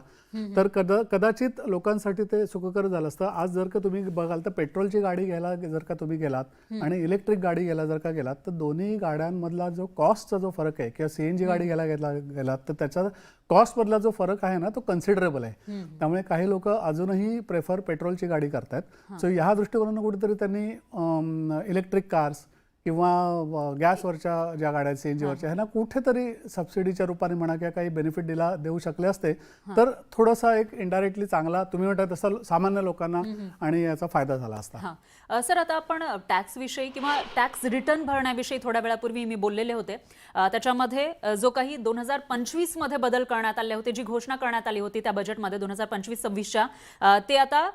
तर कदाचित लोकांसाठी ते सुखकर झालं असतं. आज जर का तुम्ही बघाल तर पेट्रोलची गाडी घ्यायला जर का तुम्ही गेलात आणि इलेक्ट्रिक गाडी घ्यायला जर का गेलात तर दोन्ही गाड्यांमधला जो कॉस्टचा जो फरक आहे, किंवा CNG गाडी घ्यायला गेलात तर त्याचा कॉस्टमधला जो फरक आहे ना तो कन्सिडरेबल आहे. त्यामुळे काही लोक अजूनही प्रेफर पेट्रोलची गाडी करतात. सो ह्या दृष्टिकोनानं कुठेतरी त्यांनी इलेक्ट्रिक कार्स किंवा गॅसवरच्या ज्या गाड्या CNGवरच्या ह्यांना कुठेतरी सबसिडीच्या रूपाने म्हणा किंवा काही बेनिफिट देऊ शकले असते तर थोडासा एक इनडायरेक्टली चांगला, तुम्ही म्हणता तसं सामान्य लोकांना आणि याचा फायदा झाला असता. सर, आता आपण टॅक्स विषयी किंवा टॅक्स रिटर्न भरण्याविषयी थोड्या वेळापूर्वी मी बोललेले होते. त्याच्यामध्ये जो काही 2025 मध्ये बदल करण्यात आले होते, जी घोषणा करण्यात आली होती त्या बजेटमध्ये 2025-26च्या, ते आता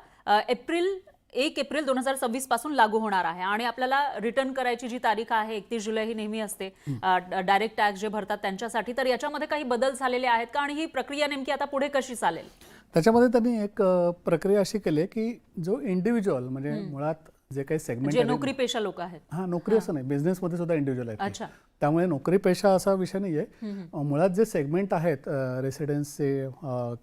1 एप्रिल 2026 पासून लागू होणार आहे. आणि आपल्याला रिटर्न करायची जी तारीख आहे 31 जुलै ही नेहमी असते डायरेक्ट टॅक्स जे भरतात त्यांच्यासाठी. तर याच्यामध्ये काही बदल झालेले आहेत का, आणि ही प्रक्रिया नेमकी आता पुढे कशी चालेल? त्याच्यामध्ये त्यांनी एक प्रक्रिया अशी केली की जो इंडिव्हिज्युअल म्हणजे मुळात जे काही सेगमेंट जे नोकरी पेशा लोक आहेत, नोकरी असं नाही, बिझनेसमध्ये सुद्धा इंडिव्हिज्युअल आहेत, त्यामुळे नोकरी पेशा असा विषय नाहीये. मुळात जे सेगमेंट आहेत रेसिडेन्सचे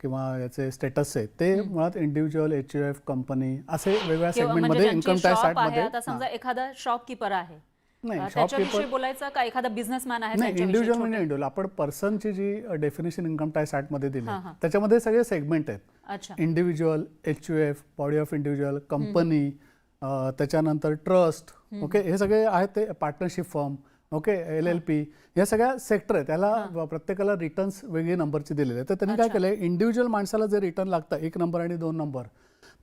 किंवा याचे स्टेटसचे ते मुळात इंडिव्हिज्युअल, HUF, कंपनी असे वेगवेगळ्या सेगमेंटमध्ये इन्कम टॅक्स ऍक्टमध्ये. आता समजा एखादा शॉपकीपर आहे, नाही शॉपकीपर बोलायचं का एखादा बिझनेसमॅन आहे? नाही, इंडिव्हिज्युअल म्हणजे इंडिव्हिज्युअल. आपण पर्सनची जी डेफिनेशन इन्कम टॅक्स ऍक्टमध्ये दिली त्याच्यामध्ये सगळे सेगमेंट आहेत. Individual, HUF, body of individual, company, त्याच्यानंतर ट्रस्ट, ओके, हे सगळे आहेत. ते पार्टनरशिप फर्म, ओके, LLP, या सगळ्या सेक्टर आहेत. त्याला प्रत्येकाला रिटर्न्स वेगळी नंबरची दिलेले आहेत. तर त्यांनी काय केलंय, इंडिव्हिज्युअल माणसाला जे रिटर्न लागतं 1 नंबर आणि 2 नंबर,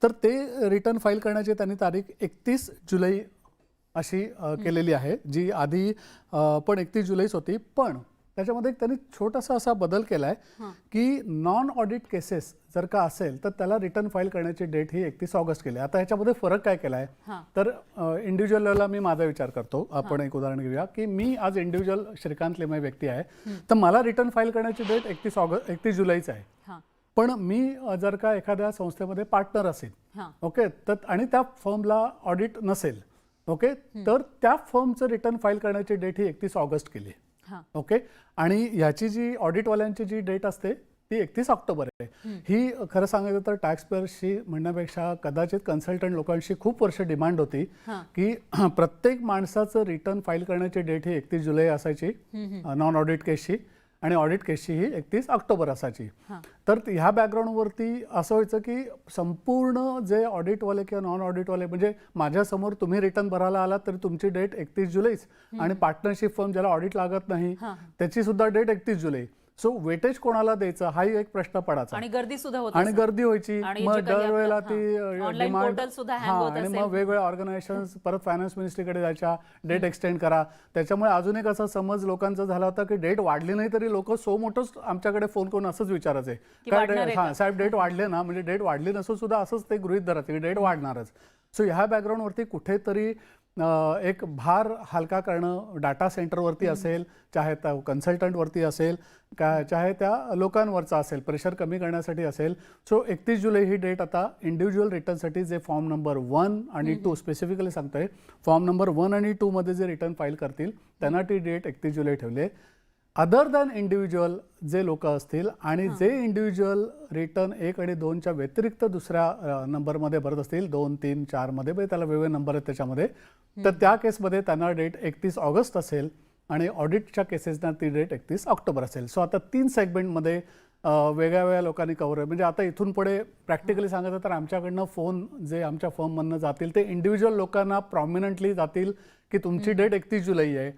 तर ते रिटर्न फाईल करण्याची त्यांनी तारीख 31 जुलै अशी केलेली आहे, जी आधी पण 31 जुलैच होती. पण त्याच्यामध्ये त्यांनी छोटासा असा बदल केलाय की नॉन ऑडिट केसेस जर का असेल तर त्याला रिटर्न फाईल करण्याची डेट ही 31 ऑगस्ट केली. आता ह्याच्यामध्ये फरक काय केलाय, तर इंडिव्हिज्युअल लेवलला मी माझा विचार करतो. आपण एक उदाहरण घेऊया की मी आज इंडिव्हिज्युअल श्रीकांत लेमय व्यक्ती आहे, तर मला रिटर्न फाईल करण्याची डेट 31 जुलैच आहे. पण मी जर का एखाद्या संस्थेमध्ये पार्टनर असेल, ओके, तर आणि त्या फर्मला ऑडिट नसेल, ओके, तर त्या फर्मचं रिटर्न फाईल करण्याची डेट ही 31 ऑगस्ट केली. ओके, आणि ह्याची जी ऑडिटवाल्यांची जी डेट असते ती 31 ऑक्टोबर आहे. ही खरं सांगायचं तर टॅक्स पेअर्सशी म्हणण्यापेक्षा कदाचित कन्सल्टंट लोकांशी खूप वर्ष डिमांड होती की प्रत्येक माणसाचं रिटर्न फाईल करण्याची डेट ही 31 जुलै असायची नॉन ऑडिट केसची, आणि ऑडिट केसची ही 31 ऑक्टोबर असायची. तर ह्या बॅकग्राऊंडवरती असं व्हायचं की संपूर्ण जे ऑडिटवाले किंवा नॉन ऑडिटवाले, म्हणजे माझ्यासमोर तुम्ही रिटर्न भरायला आलात तरी तुमची डेट 31 जुलैच, आणि पार्टनरशिप फर्म ज्याला ऑडिट लागत नाही त्याची सुद्धा डेट 31 जुलै. सो वेटेज कोणाला द्यायचं हाही एक प्रश्न पडायचा, आणि गर्दी सुद्धा होती, आणि गर्दी व्हायची. मग दरवेळेला ती डिमांड, आणि मग वेगवेगळ्या ऑर्गनायझेशन परत फायनान्स मिनिस्ट्रीकडे जायच्या, डेट एक्सटेंड करा. त्याच्यामुळे अजून एक असा समज लोकांचा झाला होता की डेट वाढली नाही तरी लोक सो मोठंच आमच्याकडे फोन करून असंच विचारायचे काय साहेब डेट वाढले ना, म्हणजे डेट वाढली नसून सुद्धा असंच ते गृहीत धरायचे की डेट वाढणारच. सो ह्या बॅकग्राऊंडवरती कुठेतरी एक भार हलका करणं डाटा सेंटरवरती असेल, चाहे त्या कन्सल्टंटवरती असेल, चाहे त्या लोकांवरचा असेल, प्रेशर कमी करण्यासाठी असेल. सो 31 जुलै ही डेट आता इंडिव्हिज्युअल रिटर्नसाठी जे फॉर्म नंबर 1 आणि 2 स्पेसिफिकली सांगतोय, फॉर्म नंबर 1 आणि 2 मध्ये जे रिटर्न फाईल करतील त्यांना ती डेट 31 जुलै ठेवली. अदर दॅन इंडिव्हिज्युअल जे लोक असतील आणि जे इंडिव्हिज्युअल रिटर्न 1 आणि 2च्या व्यतिरिक्त दुसऱ्या नंबरमध्ये भरत असतील, 2, 3, 4 मध्ये, त्याला वेगवेगळे नंबर आहेत त्याच्यामध्ये, तर त्या केसमध्ये त्यांना डेट 31 ऑगस्ट असेल, आणि ऑडिटच्या केसेसना ती डेट 31 ऑक्टोबर असेल. सो आता 3 सेगमेंटमध्ये वेगळ्या वेगळ्या लोकांनी कव्हर आहे. म्हणजे आता इथून पुढे प्रॅक्टिकली सांगायचं तर आमच्याकडनं फोन जे आमच्या फर्ममधनं जातील ते इंडिव्हिज्युअल लोकांना प्रॉमिनंटली जातील की तुमची डेट 31 जुलै आहे.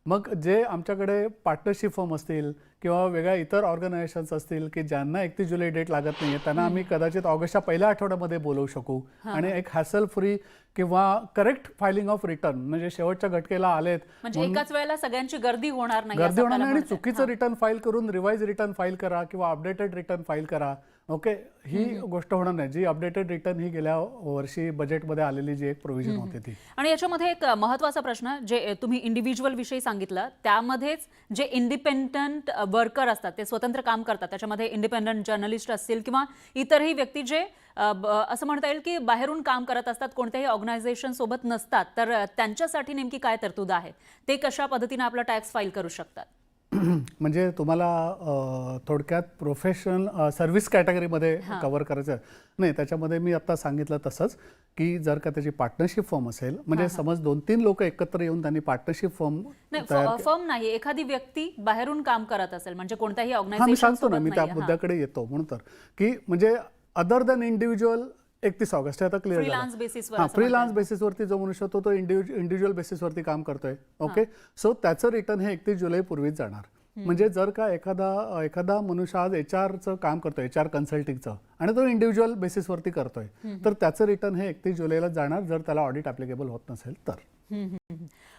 मग जे आमच्याकडे पार्टनरशिप फर्म असतील किंवा वेगळ्या इतर ऑर्गनायझेशन्स असतील की ज्यांना 31 जुलै डेट लागत नाही आहे, त्यांना आम्ही कदाचित ऑगस्टच्या पहिल्या आठवड्यामध्ये बोलवू शकू आणि एक हॅसल फ्री किंवा करेक्ट फायलिंग ऑफ रिटर्न, म्हणजे शेवटच्या घटकेला आलेत म्हणजे एकाच वेळेला सगळ्यांची गर्दी होणार नाही गर्दी असं होणार नाही आपल्याला आणि चुकीचं रिटर्न फाईल करून रिवाइज रिटर्न फाईल करा किंवा अपडेटेड रिटर्न फाईल करा. ओके, ही गोष्ट होणार नाही. जी अपडेटेड रिटर्न ही गेल्या वर्षी बजेटमध्ये आलेली जी एक प्रोव्हिजन होती ती. आणि याच्यामध्ये एक महत्त्वाचा प्रश्न जे तुम्ही इंडिव्हिज्युअल विषयी सांगितलं, त्यामध्येच जे इंडिपेंडंट वर्कर असतात, ते स्वतंत्र काम करतात, त्याच्यामध्ये इंडिपेंडंट जर्नलिस्ट असतील किंवा इतरही व्यक्ती जे असं म्हणता येईल की बाहेरून काम करत असतात, कोणत्याही ऑर्गनायझेशन सोबत नसतात, तर त्यांच्यासाठी नेमकी काय तरतूद आहे, ते कशा पद्धतीने आपला टॅक्स फाईल करू शकतात? म्हणजे तुम्हाला थोडक्यात प्रोफेशनल सर्व्हिस कॅटेगरीमध्ये कव्हर करायचं आहे. नाही, त्याच्यामध्ये मी आता सांगितलं तसंच की जर का त्याची पार्टनरशिप फर्म असेल, म्हणजे समज 2-3 लोक एकत्र येऊन त्यांनी पार्टनरशिप फर्म फर्म नाही, एखादी व्यक्ती बाहेरून काम करत असेल, म्हणजे कोणत्याही मी ऑर्गनायझेशन सांगतो ना, मी त्या मुद्द्याकडे येतो. म्हणून तर की म्हणजे अदर दॅन इंडिव्हिज्युअल 31 ऑगस्ट आता क्लिअर फ्रीलान्स बेसिसवर झालं. फ्रीलान्स बेसिसवरती जो मनुष्य तो इंडिव्हिज्युअल बेसिसवरती काम करतोय. ओके, सो त्याचं रिटर्न हे 31 जुलै पूर्वीच जाणार. म्हणजे जर का एखादा मनुष्य आज HR चं काम करतोय, HR कन्सल्टिंगचं, आणि तो इंडिव्हिज्युअल बेसिसवरती करतोय, तर त्याचं रिटर्न हे 31 जुलैला जाणार जर त्याला ऑडिट ऍप्लिकेबल होत नसेल तर.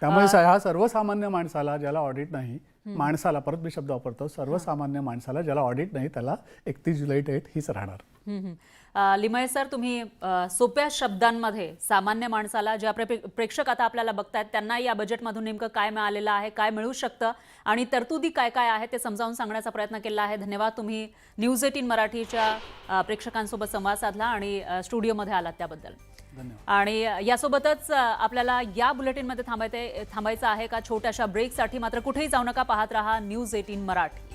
त्यामुळे हा सर्वसामान्य माणसाला ज्याला ऑडिट नाही, माणसाला, परत मी शब्द वापरतो, सर्वसामान्य माणसाला ज्याला ऑडिट नाही त्याला 31 जुलै डेट हीच राहणार. लिमये सर, तुम्ही सोप्या शब्दांमध्ये सामान्य माणसाला, जे आपले प्रेक्षक आता आपल्याला बघतायत, त्यांना या बजेटमधून नेमकं काय मिळालेलं आहे, काय मिळू शकतं आणि तरतुदी काय काय आहे ते समजावून सांगण्याचा प्रयत्न केला आहे. धन्यवाद. तुम्ही न्यूज 18 मराठीच्या प्रेक्षकांसोबत संवाद साधला आणि स्टुडिओमध्ये आलात त्याबद्दल. आणि यासोबतच आपल्याला या बुलेटिनमध्ये थांबायचं आहे का छोट्याशा ब्रेकसाठी. मात्र कुठेही जाऊ नका, पाहत रहा न्यूज 18 मराठी.